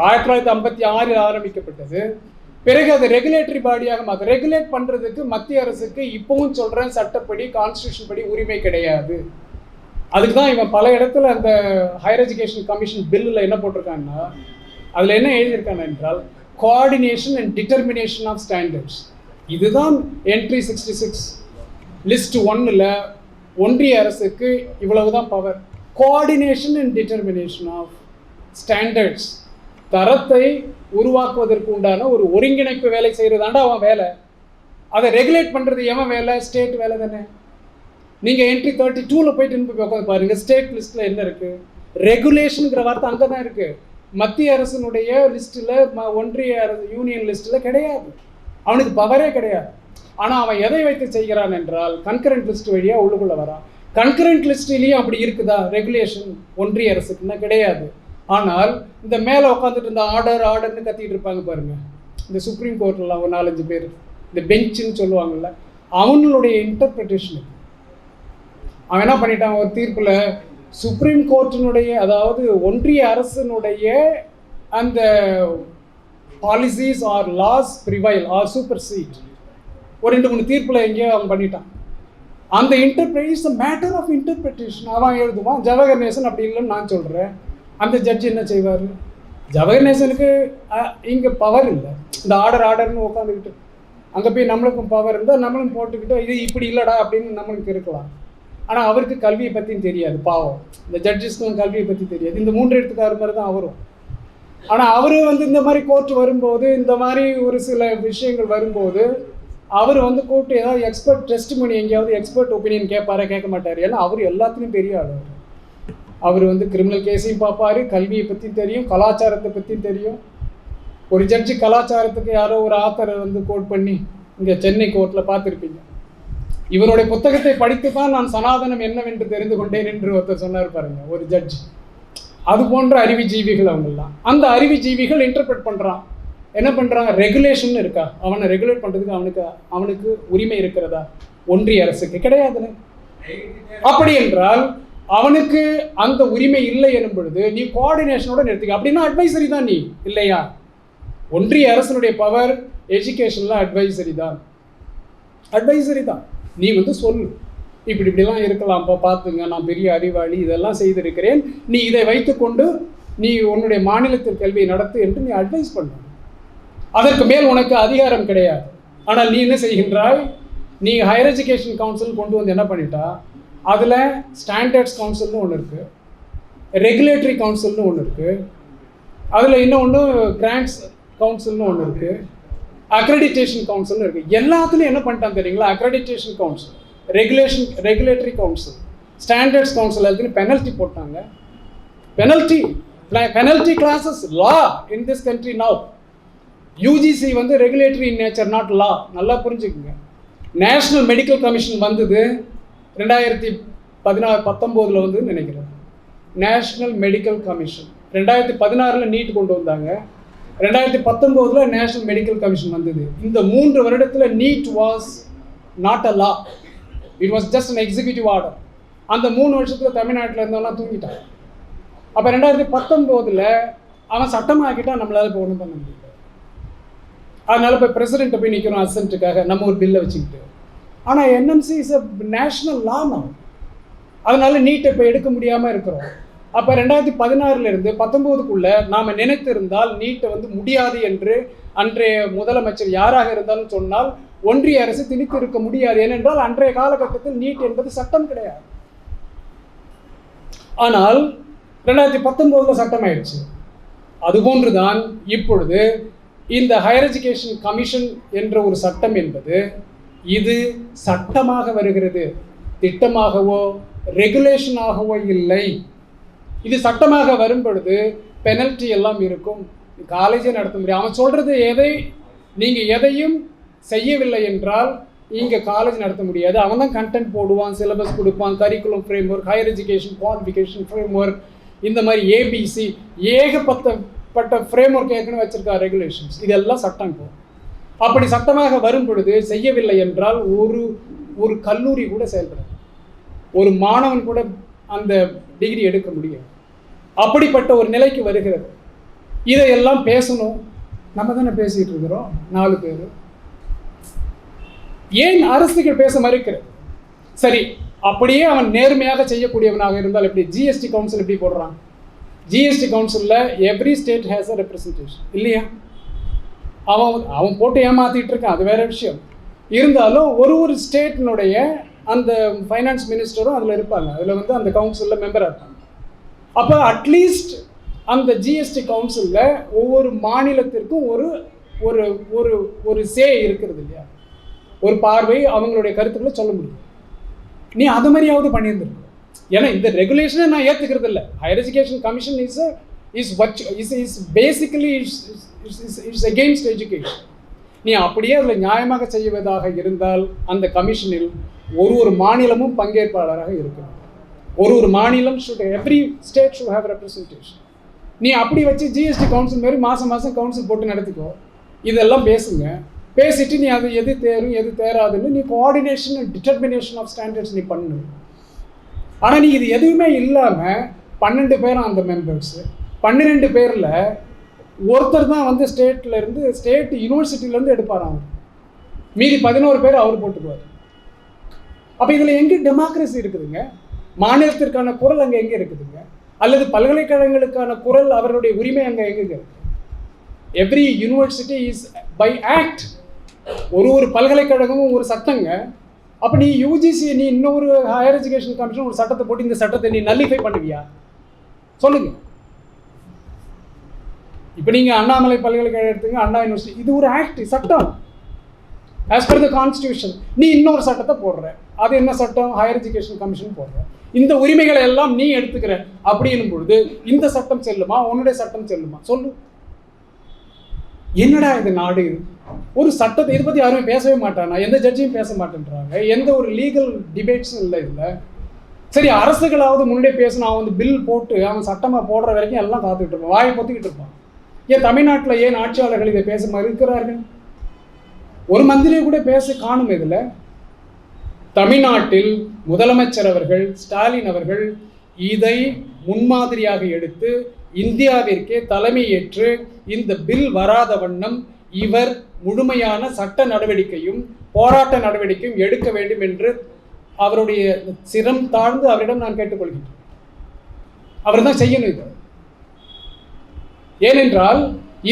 1956 ஆரம்பிக்கப்பட்டது. பிறகு அதை ரெகுலேட்டரி பாடியாக மாற்ற, ரெகுலேட் பண்ணுறதுக்கு மத்திய அரசுக்கு இப்பவும் சொல்கிறேன், சட்டப்படி கான்ஸ்டியூஷன் படி உரிமை கிடையாது. அதுக்கு தான் இவன் பல இடத்துல அந்த ஹையர் எஜுகேஷன் கமிஷன் பில்லில் என்ன போட்டிருக்காங்கன்னா, அதில் என்ன எழுதியிருக்காங்க என்றால் coordination and determination of standards. இதுதான் என்ட்ரி 66 லிஸ்ட் 1ல் ஒன்றிய அரசுக்கு இவ்வளவுதான் power. Coordination and determination of standards, தரத்தை உருவாக்குவதற்கு உண்டான ஒரு ஒருங்கிணைப்பு வேலை செய்கிறதாண்டா அவன் வேலை. அதை ரெகுலேட் பண்ணுறது எவன் வேலை? ஸ்டேட் வேலை தானே. நீங்கள் என்ட்ரி 32ல் போயிட்டு உட்காந்து பாருங்கள், ஸ்டேட் லிஸ்ட்டில் என்ன இருக்குது? ரெகுலேஷனுங்கிற வார்த்தை அங்கே தான் இருக்குது. மத்திய அரசினுடைய லிஸ்ட்டில், ஒன்றிய அரசு யூனியன் லிஸ்ட்டில் கிடையாது. அவனுக்கு பவரே கிடையாது. ஆனால் அவன் எதை வைத்து செய்கிறான் என்றால் கன்கரண்ட் லிஸ்ட் வழியாக உள்ளுக்குள்ளே வரான். கன்கரண்ட் லிஸ்ட்லேயும் அப்படி இருக்குதா ரெகுலேஷன் ஒன்றிய அரசுக்குன்னா? கிடையாது. ஆனால் இந்த மேலே உட்காந்துட்டு இந்த ஆர்டர்னு கத்திட்டு இருப்பாங்க பாருங்கள், இந்த சுப்ரீம் கோர்ட்லாம் ஒரு 4-5 பேர், இந்த பெஞ்சுன்னு சொல்லுவாங்கள்ல, அவங்களுடைய இன்டர்பிரிட்டேஷன். அவன் என்ன பண்ணிட்டான், ஒரு தீர்ப்பில் சுப்ரீம் கோர்ட்டினுடைய, அதாவது ஒன்றிய அரசினுடைய அந்த policies or laws prevail or supersede, ஒரு 2-3 தீர்ப்பில் எங்கேயோ அவன் பண்ணிட்டான். அந்த இன்டர்பிரேஷன் மேட்டர் ஆஃப் இன்டர்பிரிட்டேஷன் அவன் எழுதுவான். ஜவஹர் நேசன் அப்படி இல்லைன்னு நான் சொல்கிறேன். அந்த ஜட்ஜ் என்ன செய்வார்? ஜவஹர் நேசனுக்கு இங்கே பவர் இல்லை. இந்த ஆர்டர்னு உட்காந்துக்கிட்டு அங்கே போய் நம்மளுக்கும் பவர் இருந்தால் நம்மளும் போட்டுக்கிட்டு இது இப்படி இல்லைடா அப்படின்னு நம்மளுக்கு இருக்கலாம். ஆனால் அவருக்கு கல்வியை பற்றியும் தெரியாது, பாவம். இந்த ஜட்ஜஸ்க்கும் கல்வியை பற்றி தெரியாது. இந்த 3 எடுத்துக்காரு மாதிரி தான் அவரும். ஆனால் அவர் இந்த மாதிரி கோர்ட் வரும்போது, இந்த மாதிரி ஒரு சில விஷயங்கள் வரும்போது அவர் கூப்பிட்டு ஏதாவது எக்ஸ்பர்ட் டெஸ்டிமோனி, எங்கேயாவது எக்ஸ்பர்ட் ஒப்பீனியன் கேட்பாரா? கேட்க மாட்டார். ஏன்னா அவர் எல்லாத்துலேயும் பெரிய ஆள். அவர் கிரிமினல் கேஸையும் பார்ப்பார், கல்வியை பற்றி தெரியும், கலாச்சாரத்தை பற்றியும் தெரியும். ஒரு ஜட்ஜி கலாச்சாரத்துக்கு யாரோ ஒரு ஆத்தரை கோட் பண்ணி இங்கே சென்னை கோர்ட்டில் பார்த்துருப்பீங்க. இவருடைய புத்தகத்தை படித்து தான் நான் சனாதனம் என்னவென்று தெரிந்து கொண்டேன் என்று ஒருத்தர் சொன்னார் பாருங்க, ஒரு ஜட்ஜ். அது போன்ற அறிவுஜீவிகள் அவங்கெல்லாம். அந்த அறிவுஜீவிகள் இன்டர்பிரட் பண்ணுறான். என்ன பண்ணுறாங்க? ரெகுலேஷன் இருக்கா? அவனை ரெகுலேட் பண்ணுறதுக்கு அவனுக்கு உரிமை இருக்கிறதா? ஒன்றிய அரசுக்கு கிடையாதுன்னு. அப்படி என்றால் அவனுக்கு அந்த உரிமை இல்லை எனும் பொழுது நீ கோஆர்டினேஷனோட நிறுத்திக்க. அப்படின்னா அட்வைசரி தான் நீ, இல்லையா? ஒன்றிய அரசனுடைய பவர் எஜுகேஷனில் அட்வைசரி தான். நீ சொல்லு, இப்படிலாம் இருக்கலாம்ப்பா, பார்த்துங்க, நான் பெரிய அறிவாளி, இதெல்லாம் செய்திருக்கிறேன், நீ இதை வைத்துக்கொண்டு நீ உன்னுடைய மாநிலத்தில் கல்வியை நடத்து என்று நீ அட்வைஸ் பண்ண. அதற்கு மேல் உனக்கு அதிகாரம் கிடையாது. ஆனால் நீ என்ன செய்கின்றாய்? நீ ஹையர் எஜுகேஷன் கவுன்சில் கொண்டு என்ன பண்ணிட்டா, அதில் ஸ்டாண்டர்ட்ஸ் கவுன்சில்னு ஒன்று இருக்குது, ரெகுலேட்டரி கவுன்சில்னு ஒன்று இருக்குது, அதில் இன்னொன்று கிராண்ட்ஸ் கவுன்சில்னு ஒன்று இருக்குது, அக்ரெடிட்டேஷன் கவுன்சில்னு இருக்குது. எல்லாத்துலேயும் என்ன பண்ணிட்டான் தெரியுங்களா? Accreditation council, regulatory council, standards council எல்லாத்துலேயும் பெனல்ட்டி போட்டாங்க. Penalty classes law in this country now. UGC regulatory in nature, not லா. நல்லா புரிஞ்சுக்குங்க. நேஷ்னல் மெடிக்கல் கமிஷன் வந்தது 2019 நினைக்கிறேன். நேஷ்னல் மெடிக்கல் கமிஷன் 2016 நீட் கொண்டு வந்தாங்க. 2019 நேஷ்னல் மெடிக்கல் கமிஷன் வந்தது. இந்த 3 வருடத்தில் NEET was not a law, it was just an executive order. அந்த 3 வருஷத்தில் தமிழ்நாட்டில் இருந்தவனா தூங்கிட்டான். அப்போ 2019 அவன் சட்டமாக்கிட்டான். நம்மளால இப்போ ஒன்றும் பண்ண முடியல. அதனால இப்போ பிரசிடென்ட்டை போய் நிற்கிறோம் அசென்ட்டுக்காக, நம்ம ஒரு பில்லை வச்சுக்கிட்டு. ஆனால் என்எம்சி இஸ் அ நேஷ்னல் லா நம்ம, அதனால நீட்டை இப்போ எடுக்க முடியாமல் இருக்கிறோம். அப்போ 2016 19 நாம் நினைத்திருந்தால் நீட்டை முடியாது என்று அன்றைய முதலமைச்சர் யாராக இருந்தாலும் சொன்னால் ஒன்றிய அரசு திணித்து இருக்க முடியாது. ஏனென்றால் அன்றைய காலகட்டத்தில் நீட் என்பது சட்டம் கிடையாது. ஆனால் 2019 சட்டம் ஆயிடுச்சு. அதுபோன்றுதான் இப்பொழுது இந்த ஹையர் எஜுகேஷன் கமிஷன் என்ற ஒரு சட்டம் என்பது இது சட்டமாக வருகிறது, திட்டமாகவோ ரெகுலேஷனாகவோ இல்லை. இது சட்டமாக வரும் பொழுது பெனல்ட்டி எல்லாம் இருக்கும். காலேஜே நடத்த முடியும். அவன் சொல்கிறது நீங்கள் எதையும் செய்யவில்லை என்றால் இங்கே காலேஜ் நடத்த முடியாது. அவன் தான் கண்டென்ட் போடுவான், சிலபஸ் கொடுப்பான், curriculum frame work, higher education qualification frame work, இந்த மாதிரி ஏபிசி ஏகப்பட்ட ஃப்ரேம் ஒர்க் ஏற்கனவே வச்சிருக்கா, ரெகுலேஷன்ஸ். இதெல்லாம் சட்டம் போகும். அப்படி சட்டமாக வரும் பொழுது செய்யவில்லை என்றால் ஒரு கல்லூரி கூட செயல்படாது, ஒரு மாணவன் கூட அந்த டிகிரி எடுக்க முடியாது. அப்படிப்பட்ட ஒரு நிலைக்கு வருகிறது. இதையெல்லாம் பேசணும், நம்ம தானே பேசிகிட்டு இருக்கிறோம் 4 பேர். ஏன் அரசுகள் பேச மறுக்கிறது? சரி, அப்படியே அவன் நேர்மையாக செய்யக்கூடியவனாக இருந்தால் எப்படி? ஜிஎஸ்டி கவுன்சில் எப்படி போடுறான்? ஜிஎஸ்டி கவுன்சிலில் every state has a representation இல்லையா? அவன் போட்டு ஏமாற்றிட்டு இருக்கான், அது வேற விஷயம். இருந்தாலும் ஒரு ஸ்டேட்டினுடைய அந்த ஃபைனான்ஸ் மினிஸ்டரும் அதில் இருப்பாங்க. அதில் வந்து அந்த கவுன்சிலில் மெம்பராக இருப்பாங்க. அப்போ அட்லீஸ்ட் அந்த ஜிஎஸ்டி கவுன்சிலில் ஒவ்வொரு மாநிலத்திற்கும் ஒரு ஒரு ஒரு ஒரு சே இருக்கிறது இல்லையா, ஒரு பார்வை, அவங்களுடைய கருத்துக்களை சொல்ல முடியும். நீ அது மாதிரியாவது பண்ணியிருந்துருக்க. ஏன்னா இந்த ரெகுலேஷனை நான் ஏற்றுக்கிறது இல்லை. Higher education commission is basically it's against education. நீ அப்படியே அதில் நியாயமாக செய்வதாக இருந்தால் அந்த கமிஷனில் ஒரு மாநிலமும் பங்கேற்பாளராக இருக்கணும். ஒரு மாநிலம் every state should have representation. நீ அப்படி வச்சு ஜிஎஸ்டி கவுன்சில் மாதிரி மாதம் கவுன்சில் போட்டு நடத்திக்கோ. இதெல்லாம் பேசுங்க. பேசிட்டு நீ அது எது தேரும் எது தேராதுன்னு நீ coordination and determination of standards நீ பண்ணு. ஆனால் நீ இது எதுவுமே இல்லாமல் 12 பேரும் அந்த மெம்பர்ஸு, 12 பேரில் ஒருத்தர் தான் வந்து ஸ்டேட் யூனிவர்சிட்டியிலேருந்து எடுப்பார். அவர் மீதி 11 பேர் அவர் போட்டுக்குவார். அப்போ இதில் எங்கே டெமோக்ரஸி இருக்குதுங்க? மாநிலத்திற்கான குரல் அங்கே எங்கே இருக்குதுங்க? அல்லது பல்கலைக்கழகங்களுக்கான குரல், அவர்களுடைய உரிமை அங்கே எங்கே இருக்கு? Every university is by act. ஒரு பல்கலைக்கழகமும் ஒரு சட்டங்க. அப்போ நீ யூஜிசி, நீ இன்னொரு ஹையர் எஜுகேஷன் கமிஷன் ஒரு சட்டத்தை போட்டு இந்த சட்டத்தை நீ நல்லிஃபை பண்ணுவியா? சொல்லுங்க. இப்போ நீங்கள் அண்ணாமலை பல்கலைக்கழகம் எடுத்துங்க, அண்ணா யூனிவர்சிட்டி, இது ஒரு ஆக்ட், சட்டம், ஆஸ் பர் த கான்ஸ்டியூஷன். நீ இன்னொரு சட்டத்தை போடுற, அது என்ன சட்டம்? ஹையர் எஜுகேஷன் கமிஷன் போடுற. இந்த உரிமைகளை எல்லாம் நீ எடுத்துக்கிற அப்படின்னும் பொழுது இந்த சட்டம் செல்லுமா, உன்னுடைய சட்டம் செல்லுமா? சொல்லு. என்னடா இது நாடு? ஒரு சட்டத்தை இதை பற்றி யாருமே பேசவே மாட்டானா? எந்த ஜட்ஜியும் பேச மாட்டேன்றாங்க. எந்த ஒரு லீகல் டிபேட்ஸும் இல்லை இதில். சரி, அரசுகளாவது முன்னாடியே பேசணும். அவன் வந்து பில் போட்டு அவன் சட்டமாக போடுற வரைக்கும் எல்லாம் காத்துக்கிட்டு இருப்பான், வாயை பொத்திக்கிட்டு இருப்பான். ஏன் தமிழ்நாட்டில் ஏன் ஆட்சியாளர்கள் இதை பேச மறுக்கிறார்கள்? ஒரு மந்திரியை கூட பேச காணும். இதில் தமிழ்நாட்டில் முதலமைச்சர் அவர்கள், ஸ்டாலின் அவர்கள் இதை முன்மாதிரியாக எடுத்து இந்தியாவிற்கே தலைமை ஏற்று இந்த பில் வராத வண்ணம் இவர் முழுமையான சட்ட நடவடிக்கையும் போராட்ட நடவடிக்கையும் எடுக்க வேண்டும் என்று அவருடைய சிரம் தாழ்ந்து அவரிடம் நான் கேட்டுக்கொள்கின்றேன். அவர் தான் செய்யணும் இது. ஏனென்றால்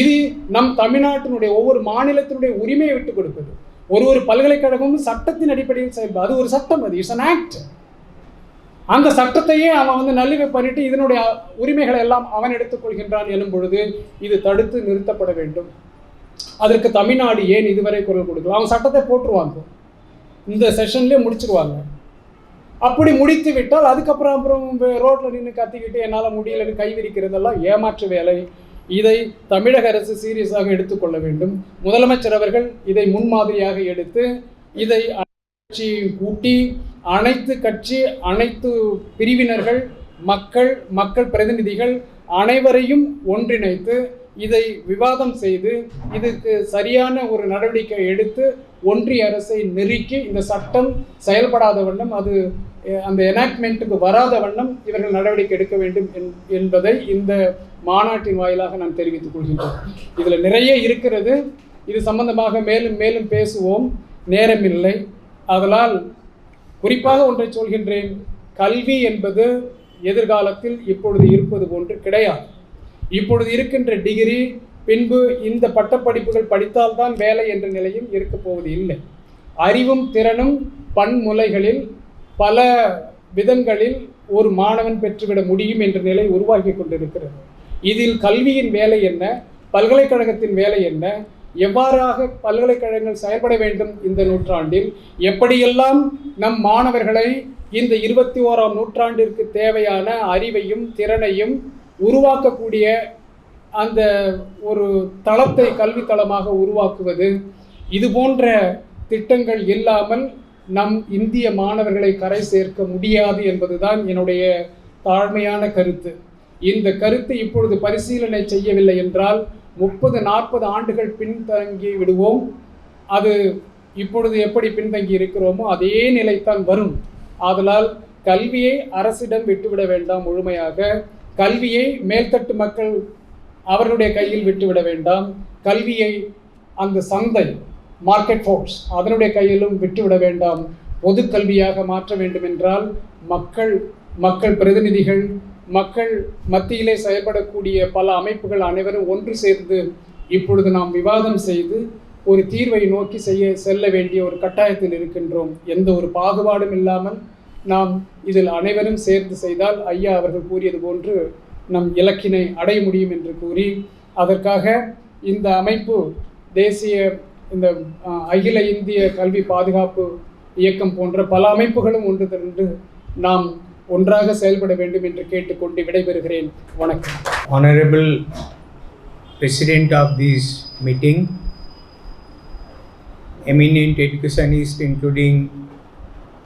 இது நம் தமிழ்நாட்டினுடைய ஒவ்வொரு மாநிலத்தினுடைய உரிமையை விட்டுக் கொடுப்பது. ஒரு பல்கலைக்கழகமும் சட்டத்தின் அடிப்படையில் செயல்படும். அது ஒரு சட்டம், அது இட்ஸ் an act. அந்த சட்டத்தையே அவன் வந்து நல்லிவை பண்ணிட்டு இதனுடைய உரிமைகளை எல்லாம் அவன் எடுத்துக்கொள்கின்றான் எனும் பொழுது இது தடுத்து நிறுத்தப்பட வேண்டும். அதற்கு தமிழ்நாடு ஏன் இதுவரை குரல் கொடுக்கலாம்? அவன் சட்டத்தை போட்டுருவாங்க, இந்த செஷன்லேயே முடிச்சிருவாங்க. அப்படி முடித்து விட்டால் அதுக்கப்புறம் ரோட்டில் நின்று கத்திக்கிட்டு என்னால் முடியலன்னு கைவிரிக்கிறதெல்லாம் ஏமாற்று வேலை. இதை தமிழக அரசு சீரியஸாக எடுத்துக்கொள்ள வேண்டும். முதலமைச்சர் அவர்கள் இதை முன்மாதிரியாக எடுத்து இதை கட்சியையும் கூட்டி அனைத்து கட்சி, அனைத்து பிரிவினர்கள், மக்கள் பிரதிநிதிகள் அனைவரையும் ஒன்றிணைத்து இதை விவாதம் செய்து இதுக்கு சரியான ஒரு நடவடிக்கை எடுத்து ஒன்றிய அரசை நெருக்கி இந்த சட்டம் செயல்படாத வண்ணம், அது அந்த எனாக்ட்மெண்ட்டுக்கு வராத வண்ணம் இவர்கள் நடவடிக்கை எடுக்க வேண்டும் என்பதை இந்த மாநாட்டின் வாயிலாக நான் தெரிவித்துக் கொள்கின்றேன். இதில் நிறைய இருக்கிறது. இது சம்பந்தமாக மேலும் மேலும் பேசுவோம், நேரமில்லை. அதனால் குறிப்பாக ஒன்றை சொல்கின்றேன், கல்வி என்பது எதிர்காலத்தில் இப்பொழுது இருப்பது போன்று கிடையாது. இப்பொழுது இருக்கின்ற டிகிரி பின்பு இந்த பட்டப்படிப்புகள் படித்தால்தான் வேலை என்ற நிலையும் இருக்க போவது இல்லை. அறிவும் திறனும் பன்முலைகளில் பல விதங்களில் ஒரு மாணவன் பெற்றுவிட முடியும் என்ற நிலை உருவாக்கி கொண்டிருக்கிறது. இதில் கல்வியின் வேலை என்ன, பல்கலைக்கழகத்தின் வேலை என்ன, எவ்வாறாக பல்கலைக்கழகங்கள் செயல்பட வேண்டும் இந்த நூற்றாண்டில், எப்படியெல்லாம் நம் மாணவர்களை இந்த 21ஆம் நூற்றாண்டிற்கு தேவையான அறிவையும் திறனையும் உருவாக்கக்கூடிய அந்த ஒரு தளத்தை கல்வி தளமாக உருவாக்குவது, இது போன்ற திட்டங்கள் இல்லாமல் நம் இந்திய மாணவர்களை கரை சேர்க்க முடியாது என்பதுதான் என்னுடைய தாழ்மையான கருத்து. இந்த கருத்து இப்பொழுது பரிசீலனை செய்யவில்லை என்றால் 30-40 ஆண்டுகள் பின்தங்கி விடுவோம். அது இப்பொழுது எப்படி பின்தங்கி இருக்கிறோமோ அதே நிலைத்தான் வரும். ஆதலால் கல்வியை அரசிடம் விட்டுவிட வேண்டாம், முழுமையாக கல்வியை மேல்தட்டு மக்கள் அவர்களுடைய கையில் விட்டுவிட வேண்டாம். கல்வியை அந்த சந்தை, மார்க்கெட் ஃபோர்ஸ், அதனுடைய கையிலும் விட்டுவிட வேண்டாம். பொது கல்வியாக மாற்ற வேண்டும் என்றால் மக்கள் பிரதிநிதிகள், மக்கள் மத்தியிலே செயல்படக்கூடிய பல அமைப்புகள் அனைவரும் ஒன்று சேர்ந்து இப்பொழுது நாம் விவாதம் செய்து ஒரு தீர்வை நோக்கி செல்ல வேண்டிய ஒரு கட்டாயத்தில் இருக்கின்றோம். எந்த ஒரு பாகுபாடும் இல்லாமல் நாம் இதில் அனைவரும் சேர்ந்து செய்தால் ஐயா அவர்கள் கூறியது போன்று நம் இலக்கினை அடைய முடியும் என்று கூறி, அதற்காக இந்த அமைப்பு தேசிய இந்த அகில இந்திய கல்வி பாதுகாப்பு இயக்கம் போன்ற பல அமைப்புகளும் ஒன்று திரண்டு நாம் ஒன்றாக செயல்பட வேண்டும் என்று கேட்டுக்கொண்டு விடைபெறுகிறேன். வணக்கம். Honorable President of this meeting, eminent educationists including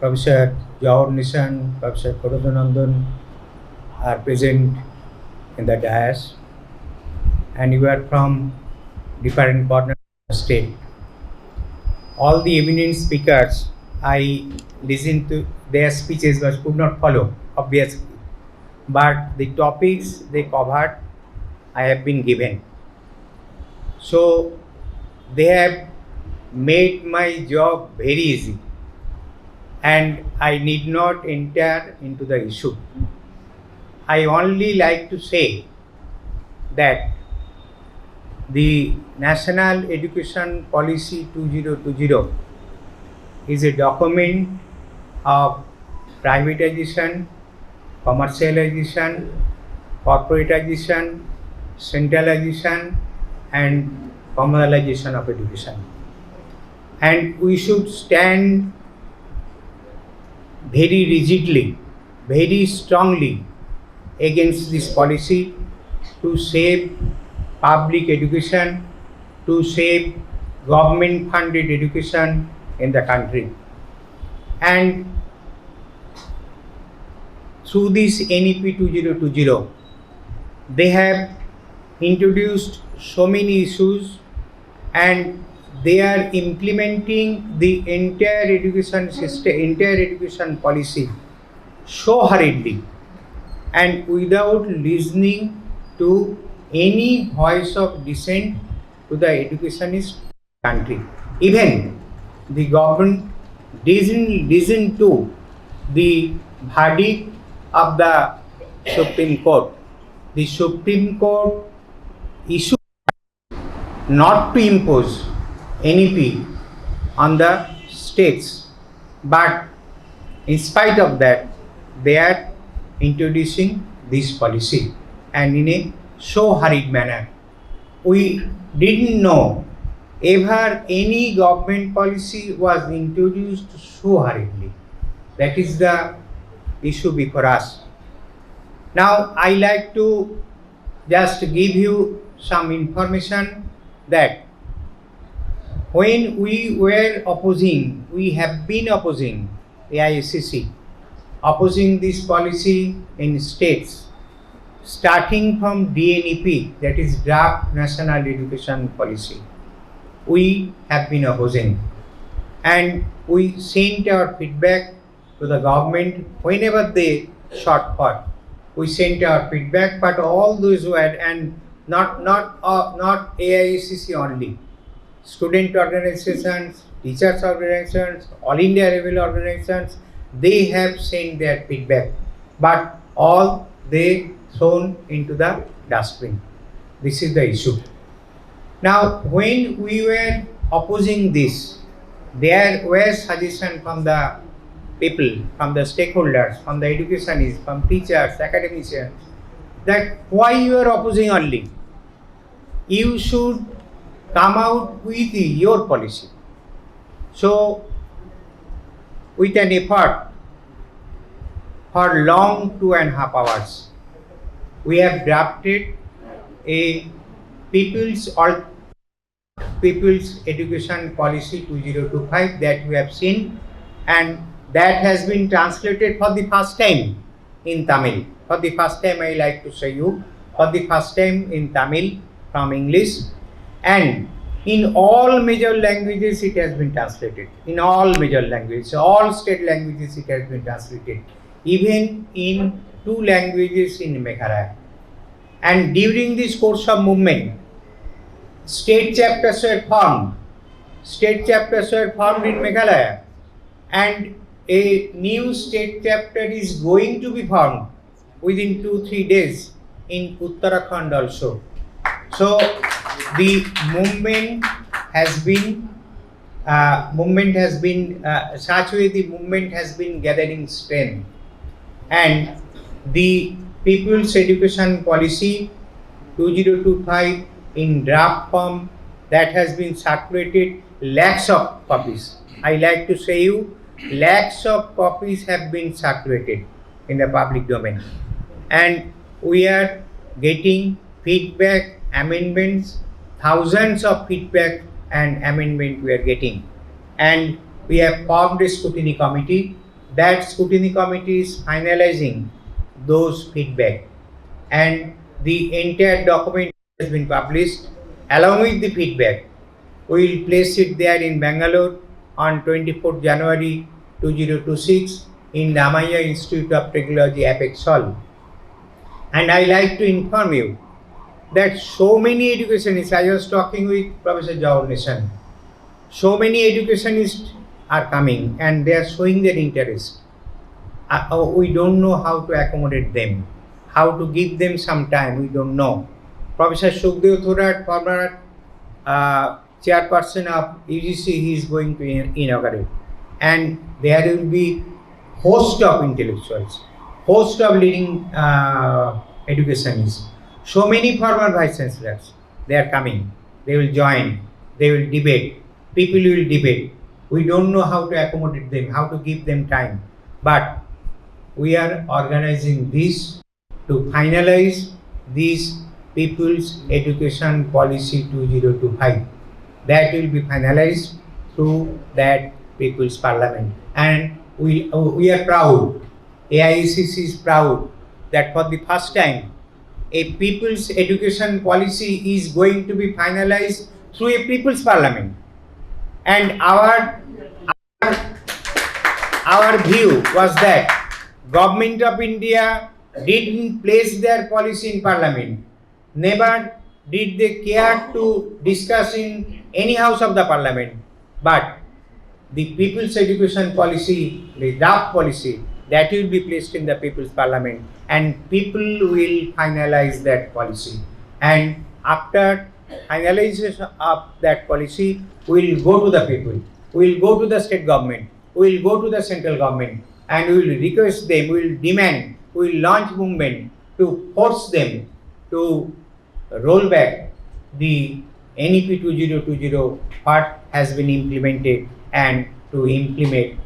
Professor Jawahar Nissan, Professor Korodhanandan are present in the dais, and you are from different corners of the state. All the eminent speakers, I listened to their speeches but could not follow, obviously. But the topics they covered, I have been given. So they have made my job very easy, and I need not enter into the issue. I only like to say that the National Education Policy 2020 is a document of privatization, commercialization, corporatization, centralization and communalization of education. And we should stand very rigidly, very strongly against this policy to save public education, to save government funded education in the country. And through this NEP 2020, they have introduced so many issues, and they are implementing the entire education system, entire education policy so hurriedly and without listening to any voice of dissent to the educationist country. Even the government didn't listen to the verdict of the Supreme Court. The Supreme Court issued not to impose NEP on the states, but in spite of that, they are introducing this policy, and in a so hurried manner. We didn't know ever any government policy was introduced so hurriedly. That is the issue before us. Now I like to just give you some information that when we were opposing, we have been opposing AICC, opposing this policy in states, starting from DNEP, that is Draft National Education Policy. We have been opposing, and we sent our feedback to the government whenever they sought for. We sent our feedback, but all those who had, and not AICC only, student organizations, teachers organizations, all India level organizations, they have sent their feedback, but all they thrown into the dustbin. This is the issue. Now, when we were opposing this, there were suggestions from the people, from the stakeholders, from the educationists, from teachers, academicians, that why you are opposing only? You should come out with your policy. So, with an effort for long 2.5 hours, we have drafted a People's Education Policy 2025 that we have seen, and that has been translated for the first time in Tamil. For the first time, I like to say you, for the first time in Tamil from English, and in all major languages it has been translated. In all major languages, all state languages it has been translated, even in 2 languages in Meghalaya. And during this course of movement, state chapters were formed. State chapters were formed in Meghalaya, and a new state chapter is going to be formed within 2-3 days in Uttarakhand also. So the movement has been such way the movement has been gathering strength, and the People's Education Policy 2025 in draft form that has been circulated, lakhs of copies. I like to say you, lakhs of copies have been circulated in the public domain, and we are getting feedback, amendments, thousands of feedback and amendment we are getting, and we have formed a scrutiny committee. That scrutiny committee is finalizing those feedback, and the entire document has been published along with the feedback. We will place it there in Bangalore on 24th January 2026 in Ramaiah Institute of Technology, Apex Hall. And I like to inform you that so many educationists, I was talking with Professor Jawahar Nissan, so many educationists are coming and they are showing their interest. We don't know how to accommodate them, how to give them some time, we don't know. Professor Sukhdev Thorat, former chairperson of UGC, he is going to inaugurate. And there will be host of intellectuals, host of leading educationists. So many former vice chancellors, they are coming, they will join, they will debate, people will debate. We don't know how to accommodate them, how to give them time. But we are organizing this to finalize this People's Education Policy 2025. That will be finalized through that People's Parliament. And we are proud, AICC is proud that for the first time, a People's Education Policy is going to be finalized through a People's Parliament. And our view was that Government of India didn't place their policy in Parliament. Never did they care to discuss in any house of the Parliament. But the People's Education Policy, the draft policy, that will be placed in the People's Parliament, and people will finalize that policy. And after finalization of that policy, we will go to the people, we will go to the state government, we will go to the central government, and we will request them, we will demand, we will launch movement to force them to roll back the NEP 2020 what has been implemented and to implement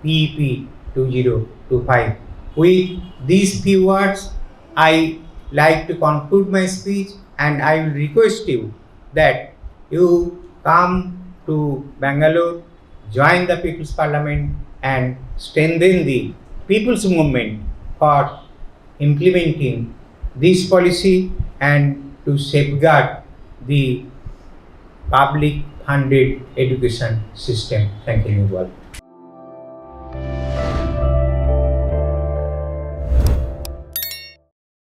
PEP 2025. With these few words, I like to conclude my speech, and I will request you that you come to Bangalore, join the People's Parliament and strengthen the people's movement for implementing this policy and to safeguard the public funded education system. Thank you all.